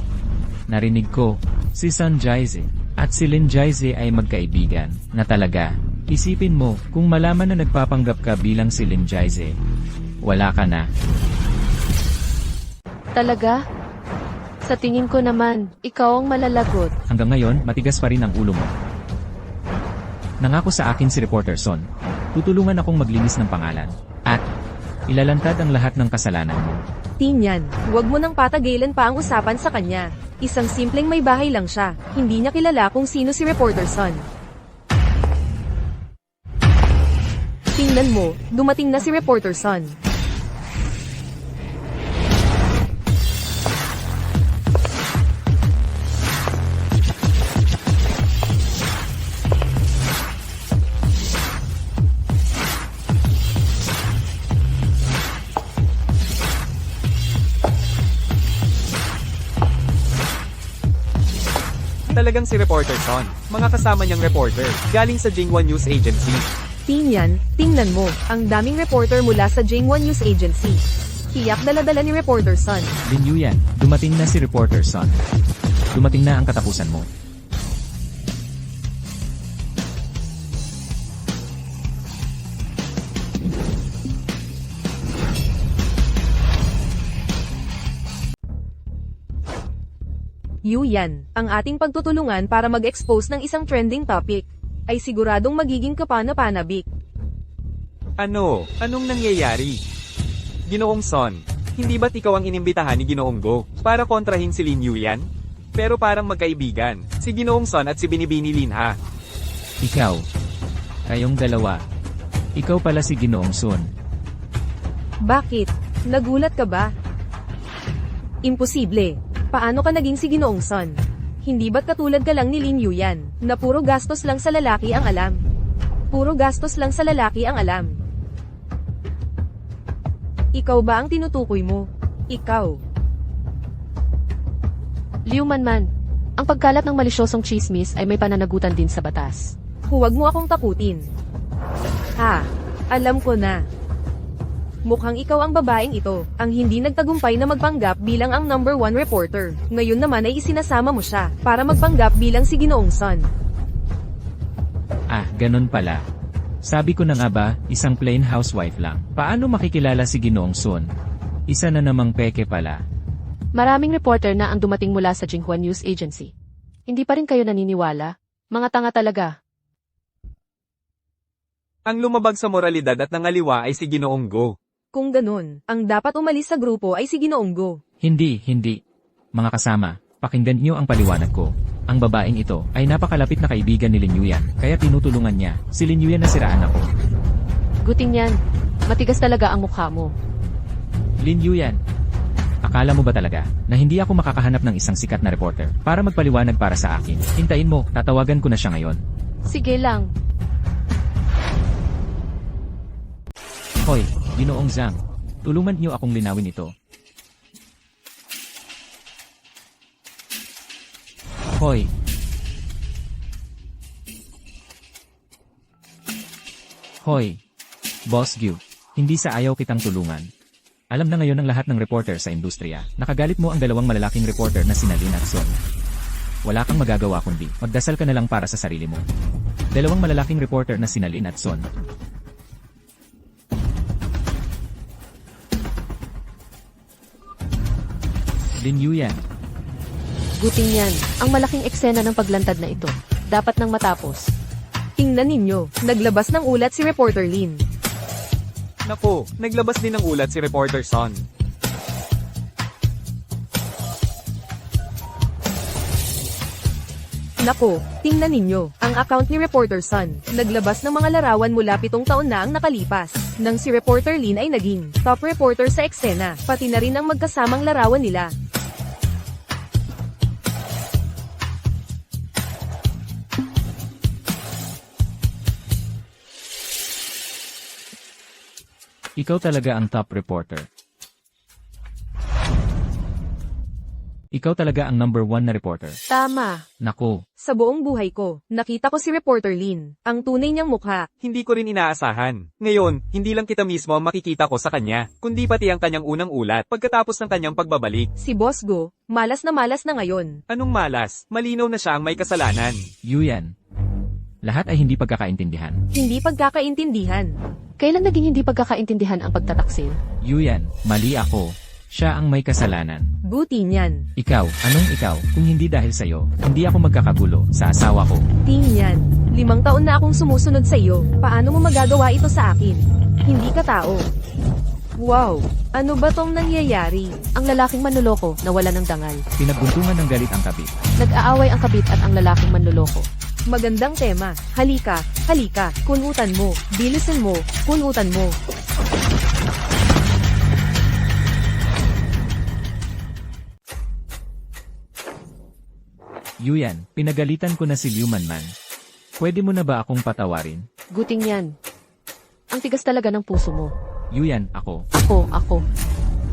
Speaker 2: Narinig ko, si Sun Jaize at si Lin Jaize ay magkaibigan na talaga. Isipin mo, kung malaman na nagpapanggap ka bilang si Lin Jaize, wala ka na.
Speaker 3: Talaga? Sa tingin ko naman, ikaw ang malalagot.
Speaker 2: Hanggang ngayon, matigas pa rin ang ulo mo. Nangako sa akin si Reporter Son, tutulungan akong maglinis ng pangalan, at ilalantad ang lahat ng kasalanan mo.
Speaker 4: Tinyan, huwag mo nang patagilan pa ang usapan sa kanya. Isang simpleng may bahay lang siya, hindi niya kilala kung sino si Reporter Son. Tingnan mo, dumating na si Reporter Son.
Speaker 1: Talagang si Reporter Son. Mga kasama niyang reporter, galing sa Jinghua News Agency.
Speaker 4: Tinyan, tingnan mo, ang daming reporter mula sa Jinghua News Agency. Tiyak dala-dala ni Reporter Son.
Speaker 2: Lin Yuyan, dumating na si Reporter Son. Dumating na ang katapusan mo.
Speaker 4: Yuyan, ang ating pagtutulungan para mag-expose ng isang trending topic, ay siguradong magiging kapana-panabik.
Speaker 1: Ano? Anong nangyayari? Ginoong Son, hindi ba't ikaw ang inimbitahan ni Ginoong Go para kontrahin si Lin Yuyan? Pero parang magkaibigan, si Ginoong Son at si Binibini Lin ha.
Speaker 2: Ikaw. Kayong dalawa. Ikaw pala si Ginoong Sun.
Speaker 4: Bakit? Nagulat ka ba? Imposible. Paano ka naging si Ginoong Son? Hindi ba't katulad ka lang ni Lin Yuyan, na puro gastos lang sa lalaki ang alam? Puro gastos lang sa lalaki ang alam. Ikaw ba ang tinutukoy mo? Ikaw.
Speaker 3: Liu Manman, ang pagkalat ng malisyosong chismis ay may pananagutan din sa batas.
Speaker 4: Huwag mo akong takutin. Ha, alam ko na. Mukhang ikaw ang babaeng ito, ang hindi nagtagumpay na magpanggap bilang ang number 1 reporter. Ngayon naman ay isinasama mo siya, para magpanggap bilang si Ginoong Son.
Speaker 2: Ah, ganun pala. Sabi ko na nga ba, isang plain housewife lang. Paano makikilala si Ginoong Sun? Isa na namang peke pala.
Speaker 3: Maraming reporter na ang dumating mula sa Jinghua News Agency. Hindi pa rin kayo naniniwala? Mga tanga talaga.
Speaker 1: Ang lumabag sa moralidad at nangaliwa ay si Ginoong Go.
Speaker 4: Kung ganun, ang dapat umalis sa grupo ay si Ginoong Go.
Speaker 2: Hindi. Mga kasama, pakinggan niyo ang paliwanag ko. Ang babaeng ito ay napakalapit na kaibigan ni Lin Yuyan, kaya tinutulungan niya si Lin Yuyan na siraan ako.
Speaker 3: Guting yan. Matigas talaga ang mukha mo.
Speaker 2: Lin Yuyan, akala mo ba talaga na hindi ako makakahanap ng isang sikat na reporter para magpaliwanag para sa akin? Hintayin mo, tatawagan ko na siya ngayon.
Speaker 3: Sige lang.
Speaker 2: Hoy, Ginoong Zhang, tulungan niyo akong linawin ito. Hoy. Hoy. Boss Gyu, hindi sa ayaw kitang tulungan. Alam na ngayon ng lahat ng reporter sa industriya, nakagalit mo ang dalawang malalaking reporter na sina Lin at Son. Wala kang magagawa kundi, magdasal ka na lang para sa sarili mo. Dalawang malalaking reporter na sina Lin at Son. Lin Yuyan.
Speaker 3: Guting yan. Ang malaking eksena ng paglantad na ito. Dapat nang matapos.
Speaker 4: Tingnan ninyo, naglabas ng ulat si Reporter Lin.
Speaker 1: Nako, naglabas din ng ulat si Reporter Son.
Speaker 4: Nako, tingnan ninyo, ang account ni Reporter Son, naglabas ng mga larawan mula 7 taon na ang nakalipas, nang si Reporter Lin ay naging top reporter sa eksena, pati na rin ang magkasamang larawan nila.
Speaker 2: Ikaw talaga ang top reporter. Ikaw talaga ang number 1 na reporter.
Speaker 3: Tama.
Speaker 2: Nako,
Speaker 4: Sa buong buhay ko, nakita ko si Reporter Lin, ang tunay niyang mukha.
Speaker 1: Hindi ko rin inaasahan. Ngayon, hindi lang kita mismo ang makikita ko sa kanya, kundi pati ang kanyang unang ulat pagkatapos ng kanyang pagbabalik.
Speaker 4: Si Boss Go, malas na ngayon.
Speaker 1: Anong malas? Malinaw na siya ang may kasalanan.
Speaker 2: Yuyan. Lahat ay hindi pagkakaintindihan.
Speaker 4: Hindi pagkakaintindihan.
Speaker 3: Kailan naging hindi pagkakaintindihan ang pagtataksil?
Speaker 2: Yuyan, mali ako. Siya ang may kasalanan.
Speaker 4: Buti niyan.
Speaker 2: Ikaw, anong ikaw? Kung hindi dahil sa'yo, hindi ako magkakagulo sa asawa ko.
Speaker 4: Ting yan. 5 taon na akong sumusunod sa iyo. Paano mo magagawa ito sa akin? Hindi ka tao. Wow! Ano ba tong nangyayari?
Speaker 3: Ang lalaking manloloko na wala ng dangal.
Speaker 2: Pinagbuntungan ng galit ang kabit.
Speaker 3: Nag-aaway ang kabit at ang lalaking manloloko.
Speaker 4: Magandang tema. Halika, halika. Kunutan mo. Bilisan mo. Kunutan mo.
Speaker 2: Yuyan, pinagalitan ko na si Liu Manman. Pwede mo na ba akong patawarin?
Speaker 3: Guting yan. Ang tigas talaga ng puso mo.
Speaker 2: Yuyan, ako.
Speaker 3: Ako.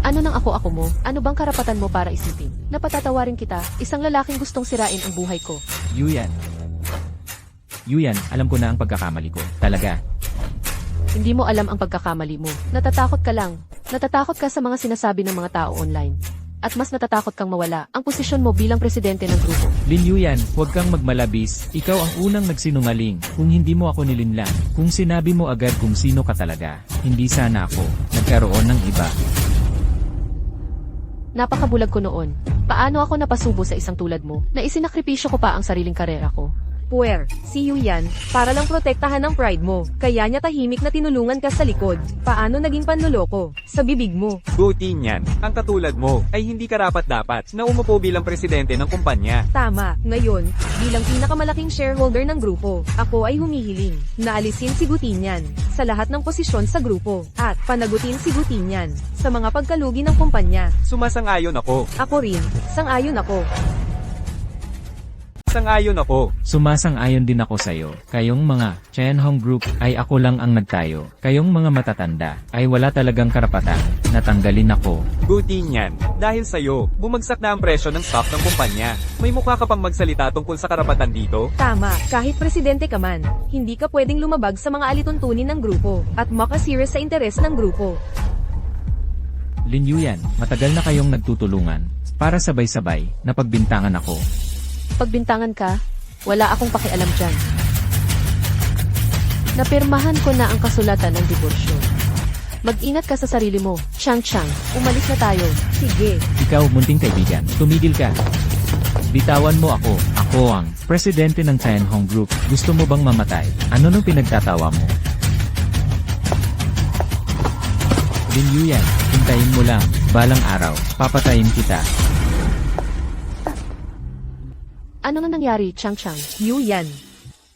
Speaker 3: Ano nang ako mo? Ano bang karapatan mo para isipin? Napatatawarin kita, isang lalaking gustong sirain ang buhay ko.
Speaker 2: Yuyan. Yuyan, alam ko na ang pagkakamali ko. Talaga.
Speaker 3: Hindi mo alam ang pagkakamali mo. Natatakot ka lang. Natatakot ka sa mga sinasabi ng mga tao online. At mas natatakot kang mawala ang posisyon mo bilang presidente ng grupo.
Speaker 2: Lin Yuyan, huwag kang magmalabis. Ikaw ang unang nagsinungaling. Kung hindi mo ako nilinlang. Kung sinabi mo agad kung sino ka talaga. Hindi sana ako nagkaroon ng iba.
Speaker 3: Napakabulag ko noon. Paano ako napasubo sa isang tulad mo na isinakripisyo ko pa ang sariling karera ko?
Speaker 4: Puwer, si Yu yan, para lang protektahan ang pride mo. Kaya niya tahimik na tinulungan ka sa likod. Paano naging panloloko? Sa bibig mo.
Speaker 1: Buti niyan, ang katulad mo ay hindi karapat-dapat na umupo bilang presidente ng kumpanya.
Speaker 4: Tama, ngayon, bilang pinakamalaking shareholder ng grupo, ako ay humihiling na alisin si Gutinian sa lahat ng posisyon sa grupo at panagutin si Gutinian sa mga pagkalugi ng kumpanya.
Speaker 1: Sumasang-ayon ako.
Speaker 4: Ako rin, sang-ayon ako.
Speaker 1: Sang-ayon ako.
Speaker 2: Sumasang-ayon din ako sa'yo. Kayong mga Chen-Hong Group ay ako lang ang nagtayo. Kayong mga matatanda ay wala talagang karapatan. Natanggalin ako.
Speaker 1: Buti niyan. Dahil sa'yo, bumagsak na ang presyo ng stock ng kumpanya. May mukha ka pang magsalita tungkol sa karapatan dito?
Speaker 4: Tama, kahit presidente ka man, hindi ka pwedeng lumabag sa mga alituntunin ng grupo at makasira sa interes ng grupo.
Speaker 2: Lin Yuyan, matagal na kayong nagtutulungan para sabay-sabay na pagbintangan ako.
Speaker 3: Pagbintangan ka, wala akong pakialam dyan. Napirmahan ko na ang kasulatan ng diborsyo. Mag-ingat ka sa sarili mo, Chang. Umalis na tayo.
Speaker 4: Sige.
Speaker 2: Ikaw, munting kaibigan, tumigil ka. Bitawan mo ako. Ako ang presidente ng Chen-Hong Group. Gusto mo bang mamatay? Ano nung pinagtatawa mo? Lin Yuyan, hintayin mo lang. Balang araw, papatayin kita.
Speaker 3: Ano nga nangyari, Chang?
Speaker 4: Yu yan.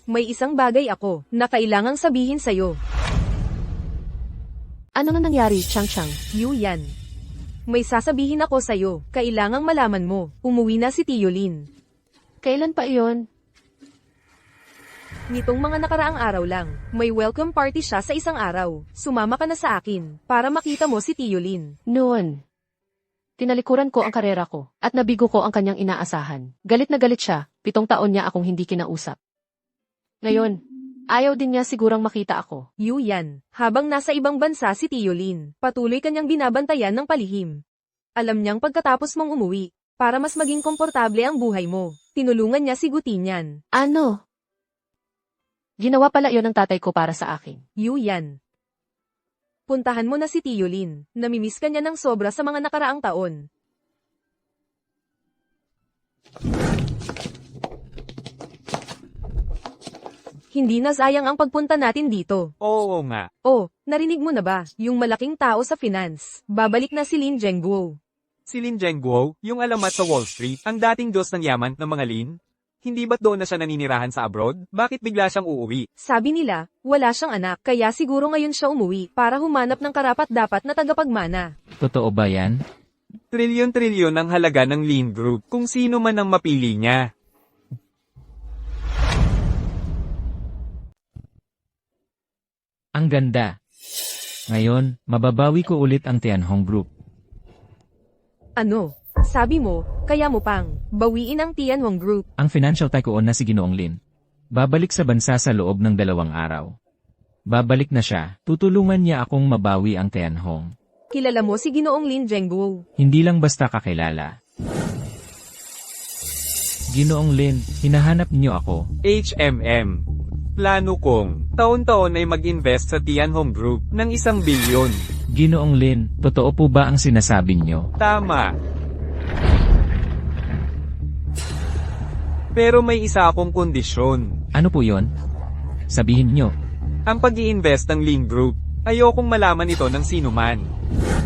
Speaker 4: May isang bagay ako na kailangang sabihin sa'yo.
Speaker 3: Ano nga nangyari, Chang?
Speaker 4: Yu yan. May sasabihin ako sa'yo. Kailangang malaman mo. Umuwi na si Tio Lin.
Speaker 3: Kailan pa iyon?
Speaker 4: Nitong mga nakaraang araw lang, may welcome party siya sa isang araw. Sumama ka na sa akin para makita mo si Tio Lin.
Speaker 3: Noon. Tinalikuran ko ang karera ko, at nabigo ko ang kanyang inaasahan. Galit na galit siya, 7 taon niya akong hindi kinausap. Ngayon, ayaw din niya sigurang makita ako.
Speaker 4: Yu yan. Habang nasa ibang bansa si Tio Lin, patuloy kanyang binabantayan ng palihim. Alam niyang pagkatapos mong umuwi, para mas maging komportable ang buhay mo, tinulungan niya si Gutinian.
Speaker 3: Ano? Ginawa pala iyon ng tatay ko para sa akin.
Speaker 4: Yu yan. Puntahan mo na si Tio Lin. Namimiss ka niya ng sobra sa mga nakaraang taon. Hindi na sayang ang pagpunta natin dito.
Speaker 1: Oo nga.
Speaker 4: Oh, narinig mo na ba? Yung malaking tao sa finance. Babalik na si Lin Zhengguo.
Speaker 1: Si Lin Zhengguo, yung alamat sa Wall Street, ang dating Diyos ng yaman ng mga Lin? Hindi ba't doon na siya naninirahan sa abroad? Bakit bigla siyang uuwi?
Speaker 4: Sabi nila, wala siyang anak, kaya siguro ngayon siya umuwi para humanap ng karapat-dapat na tagapagmana.
Speaker 2: Totoo ba yan?
Speaker 1: Trilyon-trilyon ang halaga ng Lin Group kung sino man ang mapili niya.
Speaker 2: Ang ganda. Ngayon, mababawi ko ulit ang Tianhong Group.
Speaker 4: Ano? Sabi mo, kaya mo pang bawiin ang Tianhong Group.
Speaker 2: Ang financial tycoon na si Ginoong Lin. Babalik sa bansa sa loob ng 2 araw. Babalik na siya, tutulungan niya akong mabawi ang Tianhong.
Speaker 4: Kilala mo si Ginoong Lin Zhengguo.
Speaker 2: Hindi lang basta kakilala. Ginoong Lin, hinahanap niyo ako.
Speaker 1: HMM. Plano kong, taon-taon ay mag-invest sa Tianhong Group ng 1 bilyon.
Speaker 2: Ginoong Lin, totoo po ba ang sinasabi niyo?
Speaker 1: Tama. Pero may isa akong kondisyon.
Speaker 2: Ano po yon? Sabihin niyo.
Speaker 1: Ang pag-i-invest ng Lin Group, ayokong malaman ito ng sino man.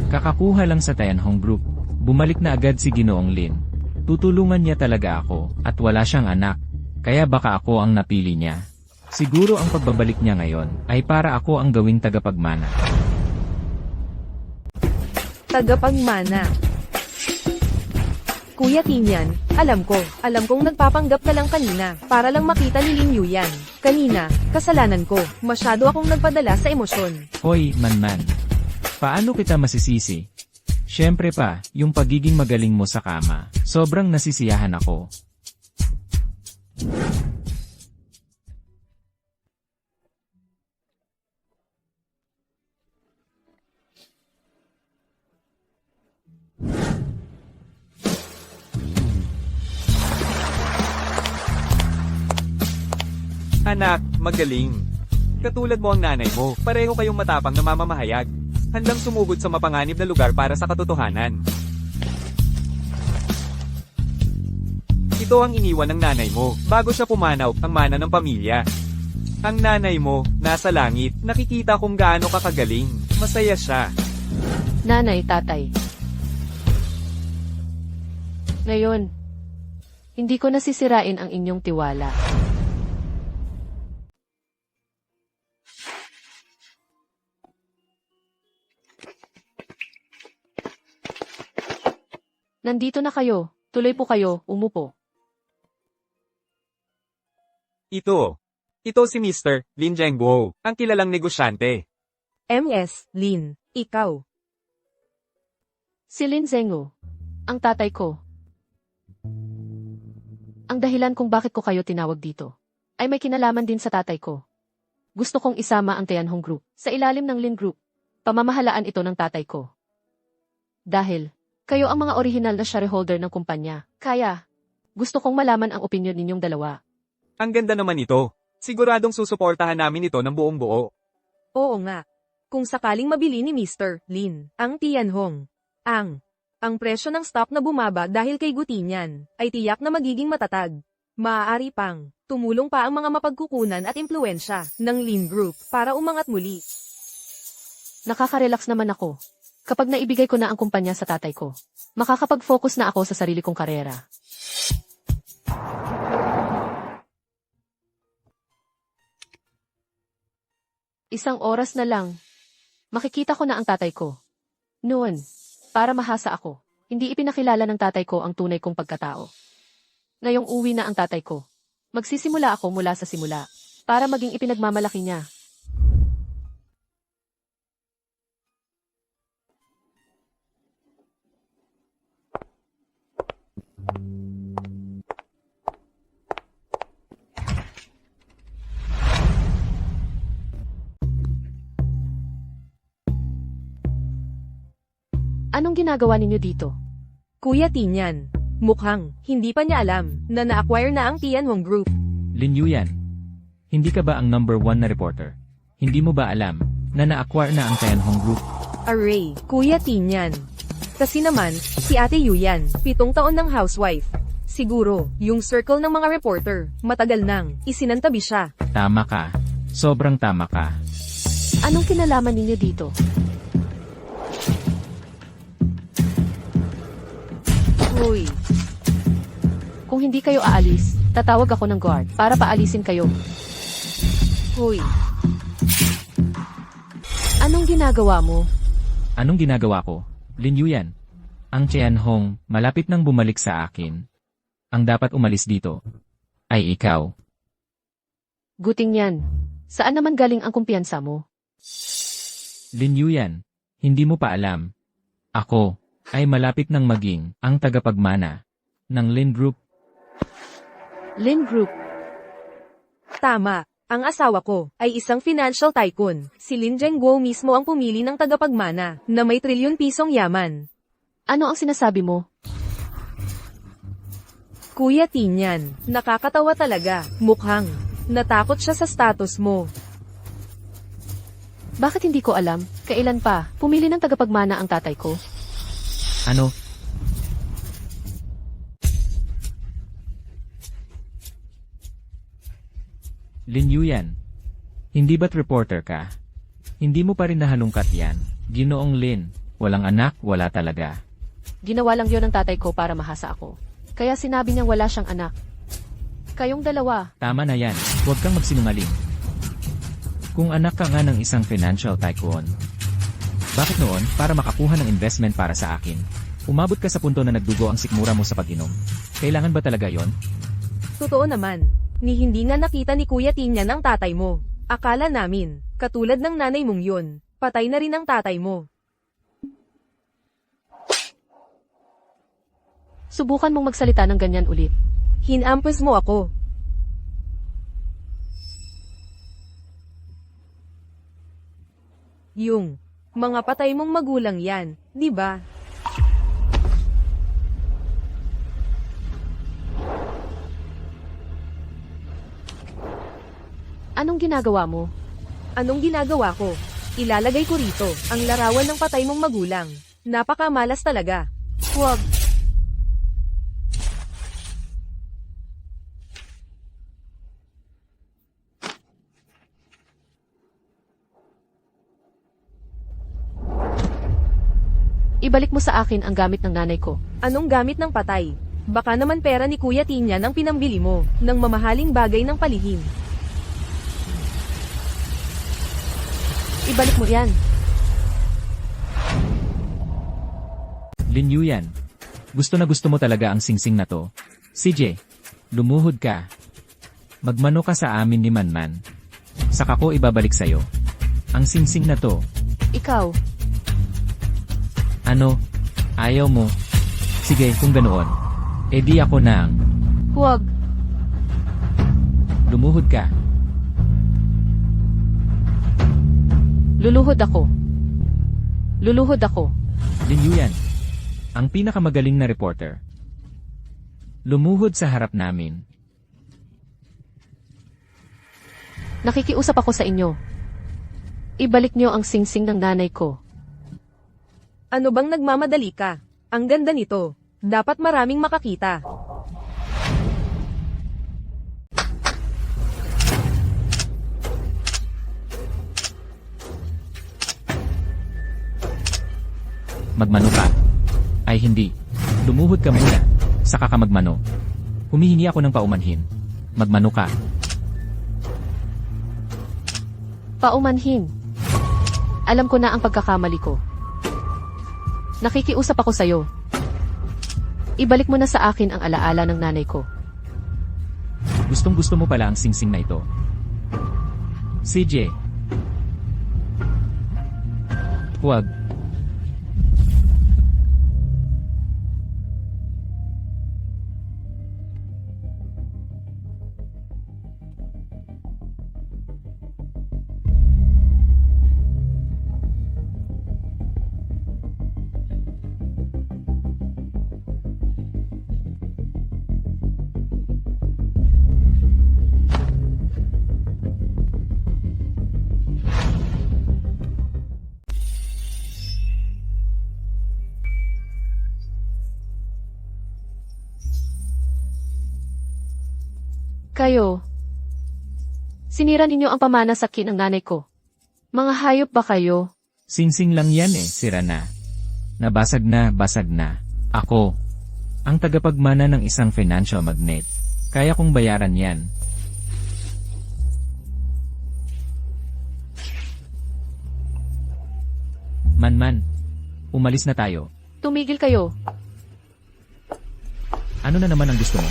Speaker 2: Kakakuha lang sa Tianhong Group. Bumalik na agad si Ginoong Lin. Tutulungan niya talaga ako, at wala siyang anak. Kaya baka ako ang napili niya. Siguro ang pagbabalik niya ngayon, ay para ako ang gawing tagapagmana.
Speaker 4: Tagapagmana. Kuya Tinyan, alam kong nagpapanggap ka lang kanina, para lang makita ni Lin Yuyan. Kanina, kasalanan ko, masyado akong nagpadala sa emosyon.
Speaker 2: Hoy, Manman. Paano kita masisisi? Siyempre pa, yung pagiging magaling mo sa kama, sobrang nasisiyahan ako.
Speaker 1: Anak, magaling. Katulad mo ang nanay mo, pareho kayong matapang na mamamahayag. Handang sumugod sa mapanganib na lugar para sa katotohanan. Ito ang iniwan ng nanay mo, bago siya pumanaw, ang mana ng pamilya. Ang nanay mo, nasa langit, nakikita kung gaano ka kagaling. Masaya siya.
Speaker 3: Nanay, tatay. Ngayon, hindi ko nasisirain ang inyong tiwala. Nandito na kayo. Tuloy po kayo, umupo.
Speaker 1: Ito si Mr. Lin Zhengguo, ang kilalang negosyante.
Speaker 4: MS, Lin, ikaw.
Speaker 3: Si Lin Zhengguo, ang tatay ko. Ang dahilan kung bakit ko kayo tinawag dito, ay may kinalaman din sa tatay ko. Gusto kong isama ang Tianhong Group sa ilalim ng Lin Group. Pamamahalaan ito ng tatay ko. Dahil, kayo ang mga orihinal na shareholder ng kumpanya. Kaya, gusto kong malaman ang opinyon ninyong dalawa.
Speaker 1: Ang ganda naman ito. Siguradong susuportahan namin ito ng buong buo.
Speaker 4: Oo nga. Kung sakaling mabili ni Mr. Lin, ang Tianhong, ang presyo ng stock na bumaba dahil kay Gutinyan, ay tiyak na magiging matatag. Maaari pang, tumulong pa ang mga mapagkukunan at impluensya ng Lin Group para umangat muli.
Speaker 3: Nakaka-relax naman ako. Kapag naibigay ko na ang kumpanya sa tatay ko, makakapag-focus na ako sa sarili kong karera. Isang oras na lang, makikita ko na ang tatay ko. Noon, para mahasa ako, hindi ipinakilala ng tatay ko ang tunay kong pagkatao. Ngayong uwi na ang tatay ko, magsisimula ako mula sa simula, para maging ipinagmamalaki niya. Anong ginagawa ninyo dito?
Speaker 4: Kuya Tinyan, mukhang hindi pa niya alam na na-acquire na ang Tianhong Group.
Speaker 2: Lin Yuyan, hindi ka ba ang number 1 na reporter? Hindi mo ba alam na na-acquire na ang Tianhong Group?
Speaker 4: Array, Kuya Tinyan. Kasi naman, si Ate Yuyan, 7 taon ng housewife. Siguro, yung circle ng mga reporter, matagal nang isinantabi siya.
Speaker 2: Tama ka. Sobrang tama ka.
Speaker 3: Anong kinalaman ninyo dito?
Speaker 4: Hoy,
Speaker 3: Kung hindi kayo aalis, tatawag ako ng guard para paalisin kayo.
Speaker 4: hoy.
Speaker 3: Anong ginagawa mo?
Speaker 2: Anong ginagawa ko? Lin Yuyan. Ang Tianhong, malapit nang bumalik sa akin. Ang dapat umalis dito ay ikaw.
Speaker 3: Guting yan. Saan naman galing ang kumpiyansa mo?
Speaker 2: Lin Yuyan, hindi mo pa alam. Ako ay malapit nang maging ang tagapagmana ng Lin Group.
Speaker 3: Lin Group.
Speaker 4: Tama. Ang asawa ko ay isang financial tycoon. Si Lin Zhengguo mismo ang pumili ng tagapagmana na may trilyon pisong yaman.
Speaker 3: Ano ang sinasabi mo?
Speaker 4: Kuya Tinyan, nakakatawa talaga. Mukhang natakot siya sa status mo.
Speaker 3: Bakit hindi ko alam? Kailan pa? Pumili ng tagapagmana ang tatay ko?
Speaker 2: Ano? Lin Yuyan, hindi ba't reporter ka? Hindi mo pa rin nahalungkat yan. Ginoong Lin, walang anak, wala talaga.
Speaker 3: Ginawa lang yon ng tatay ko para mahasa ako. Kaya sinabi niyang wala siyang anak. Kayong dalawa,
Speaker 2: Tama na yan, huwag kang magsinungaling. Kung anak ka nga ng isang financial tycoon, bakit noon, para makakuha ng investment para sa akin, umabot ka sa punto na nagdugo ang sikmura mo sa pag-inom? Kailangan ba talaga yon?
Speaker 4: Totoo naman. Ni hindi nga nakita ni Kuya Tinyan ang tatay mo. Akala namin, katulad ng nanay mong yun, patay na rin ang tatay mo.
Speaker 3: subukan mong magsalita ng ganyan ulit.
Speaker 4: Hinampos mo ako. Yung mga patay mong magulang yan, di ba?
Speaker 3: Anong ginagawa mo?
Speaker 4: Anong ginagawa ko? Ilalagay ko rito ang larawan ng patay mong magulang. Napakamalas talaga. Huwag.
Speaker 3: Ibalik mo sa akin ang gamit ng nanay ko.
Speaker 4: Anong gamit ng patay? Baka naman pera ni Kuya Tinyan ang pinambili mo ng mamahaling bagay ng palihim.
Speaker 3: Ibalik mo yan.
Speaker 2: Lin Yuyan, gusto na gusto mo talaga ang singsing na to. CJ, lumuhod ka. Magmano ka sa amin ni Manman. Saka ko ibabalik sa'yo. Ang singsing na to.
Speaker 3: Ikaw,
Speaker 2: Ano? Ayaw mo? Sige, kung ganoon. Eh di ako na ang
Speaker 3: huwag.
Speaker 2: lumuhod ka.
Speaker 3: Luluhod ako. Luluhod ako.
Speaker 2: Lin Yuyan, ang pinakamagaling na reporter. Lumuhod sa harap namin.
Speaker 3: Nakikiusap ako sa inyo. Ibalik niyo ang singsing ng nanay ko.
Speaker 4: Ano bang nagmamadali ka? Ang ganda nito. Dapat maraming makakita.
Speaker 2: Magmano ka. Ay hindi. Lumuhod ka muna. Saka ka magmano. Humihingi ako ng paumanhin. Magmano ka.
Speaker 3: Paumanhin. Alam ko na ang pagkakamali ko. Nakikiusap ako sa'yo. Ibalik mo na sa akin ang alaala ng nanay ko.
Speaker 2: Gustong gusto mo pala ang singsing na ito. CJ. Huwag.
Speaker 3: Kayo. Sinira ninyo ang pamana sa kin ng nanay ko. Mga hayop ba kayo?
Speaker 2: Singsing lang yan eh, sira na. Nabasag na, basag na. Ako. Ang tagapagmana ng isang financial magnate. Kaya kong bayaran yan. Manman. Umalis na tayo.
Speaker 3: Tumigil kayo.
Speaker 2: Ano na naman ang gusto mo?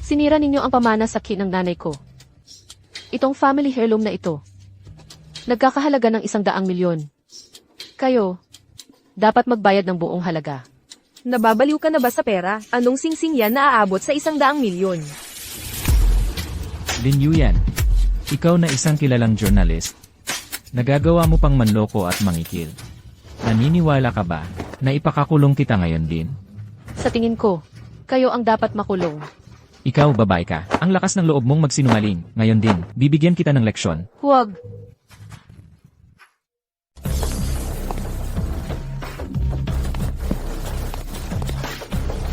Speaker 3: Sinira ninyo ang pamana sa kin ng nanay ko. Itong family heirloom na ito. Nagkakahalaga ng 100,000,000. Kayo, dapat magbayad ng buong halaga.
Speaker 4: Nababaliw ka na ba sa pera? Anong singsing yan na aabot sa 100,000,000?
Speaker 2: Lin Yuyan, ikaw na isang kilalang journalist. Nagagawa mo pang manloko at mangikil. Naniniwala ka ba na ipakakulong kita ngayon din?
Speaker 3: Sa tingin ko, kayo ang dapat makulong.
Speaker 2: Ikaw, babae ka. Ang lakas ng loob mong magsinungaling. Ngayon din, bibigyan kita ng leksyon.
Speaker 3: Huwag.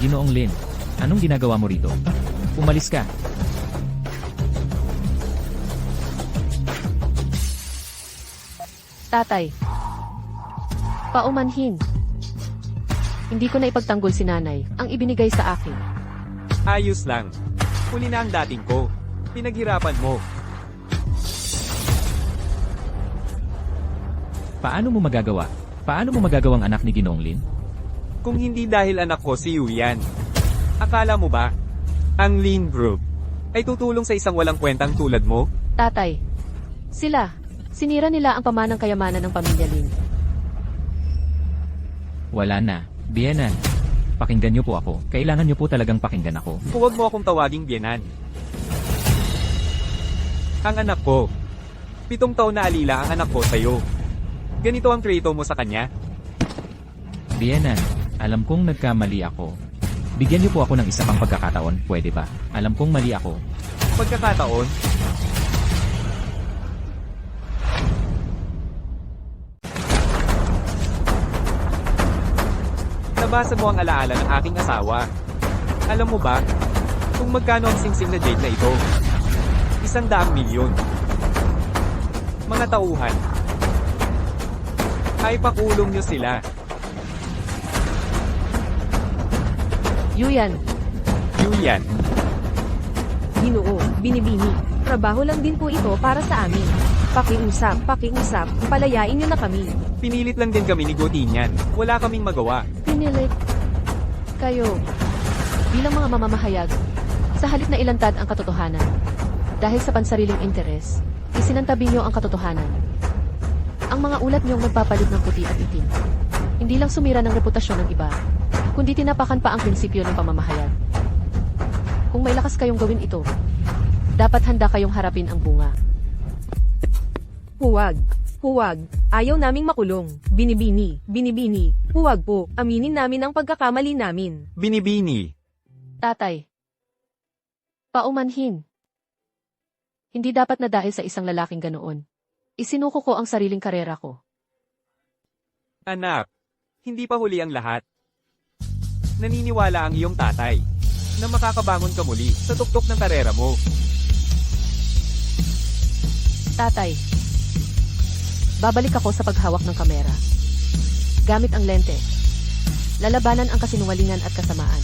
Speaker 2: Ginoong Lin, anong ginagawa mo rito? Umalis ka.
Speaker 3: Tatay. Paumanhin. Hindi ko na ipagtanggol si nanay, ang ibinigay sa akin.
Speaker 1: Ayos lang. Huli na ang dating ko. Pinaghirapan mo.
Speaker 2: Paano mo magagawa? Paano mo magagawang anak ni Ginoong Lin?
Speaker 1: Kung hindi dahil anak ko si Yuyan. Akala mo ba, ang Lin Group ay tutulong sa isang walang kwentang tulad mo?
Speaker 3: Tatay. Sila. Sinira nila ang pamanang kayamanan ng pamilya Lin.
Speaker 2: Wala na. Bienan. Pakinggan niyo po ako. Kailangan niyo po talagang pakinggan ako.
Speaker 1: Huwag mo akong tawaging biyenan. Ang anak ko. 7 taon na alila ang anak ko sa'yo. Ganito ang treto mo sa kanya?
Speaker 2: Bienan, alam kong nagkamali ako. Bigyan niyo po ako ng isa pang pagkakataon, pwede ba? Alam kong mali ako.
Speaker 1: Pagkakataon? Nabasa mo ang alaala ng aking asawa. Alam mo ba, kung magkano ang singsing na jade na ito? 100,000,000. Mga tauhan. Ay pakulong niyo sila.
Speaker 3: Yuyan.
Speaker 1: Yuyan.
Speaker 4: Ginoo, binibini. Trabaho lang din po ito para sa amin. Pakiusap, palayain niyo na kami.
Speaker 1: Pinilit lang din kami ni Gotinyan. Wala kaming magawa.
Speaker 3: Pinilit. Kayo. Bilang mga mamamahayag, sa halip na ilantad ang katotohanan. Dahil sa pansariling interes, isinantabi niyo ang katotohanan. Ang mga ulat niyong magpapalit ng puti at itim. Hindi lang sumira ng reputasyon ng iba, kundi tinapakan pa ang prinsipyo ng pamamahayag. Kung may lakas kayong gawin ito, dapat handa kayong harapin ang bunga.
Speaker 4: Huwag. Huwag. Ayaw naming makulong. Binibini. Huwag po. Aminin namin ang pagkakamali namin.
Speaker 1: Binibini.
Speaker 3: Tatay. Paumanhin. Hindi dapat na dahil sa isang lalaking ganoon. Isinuko ko ang sariling karera ko.
Speaker 1: Anak, hindi pa huli ang lahat. Naniniwala ang iyong tatay na makakabangon ka muli sa tuktok ng karera mo.
Speaker 3: Tatay. Babalik ako sa paghawak ng kamera. Gamit ang lente. Lalabanan ang kasinungalingan at kasamaan.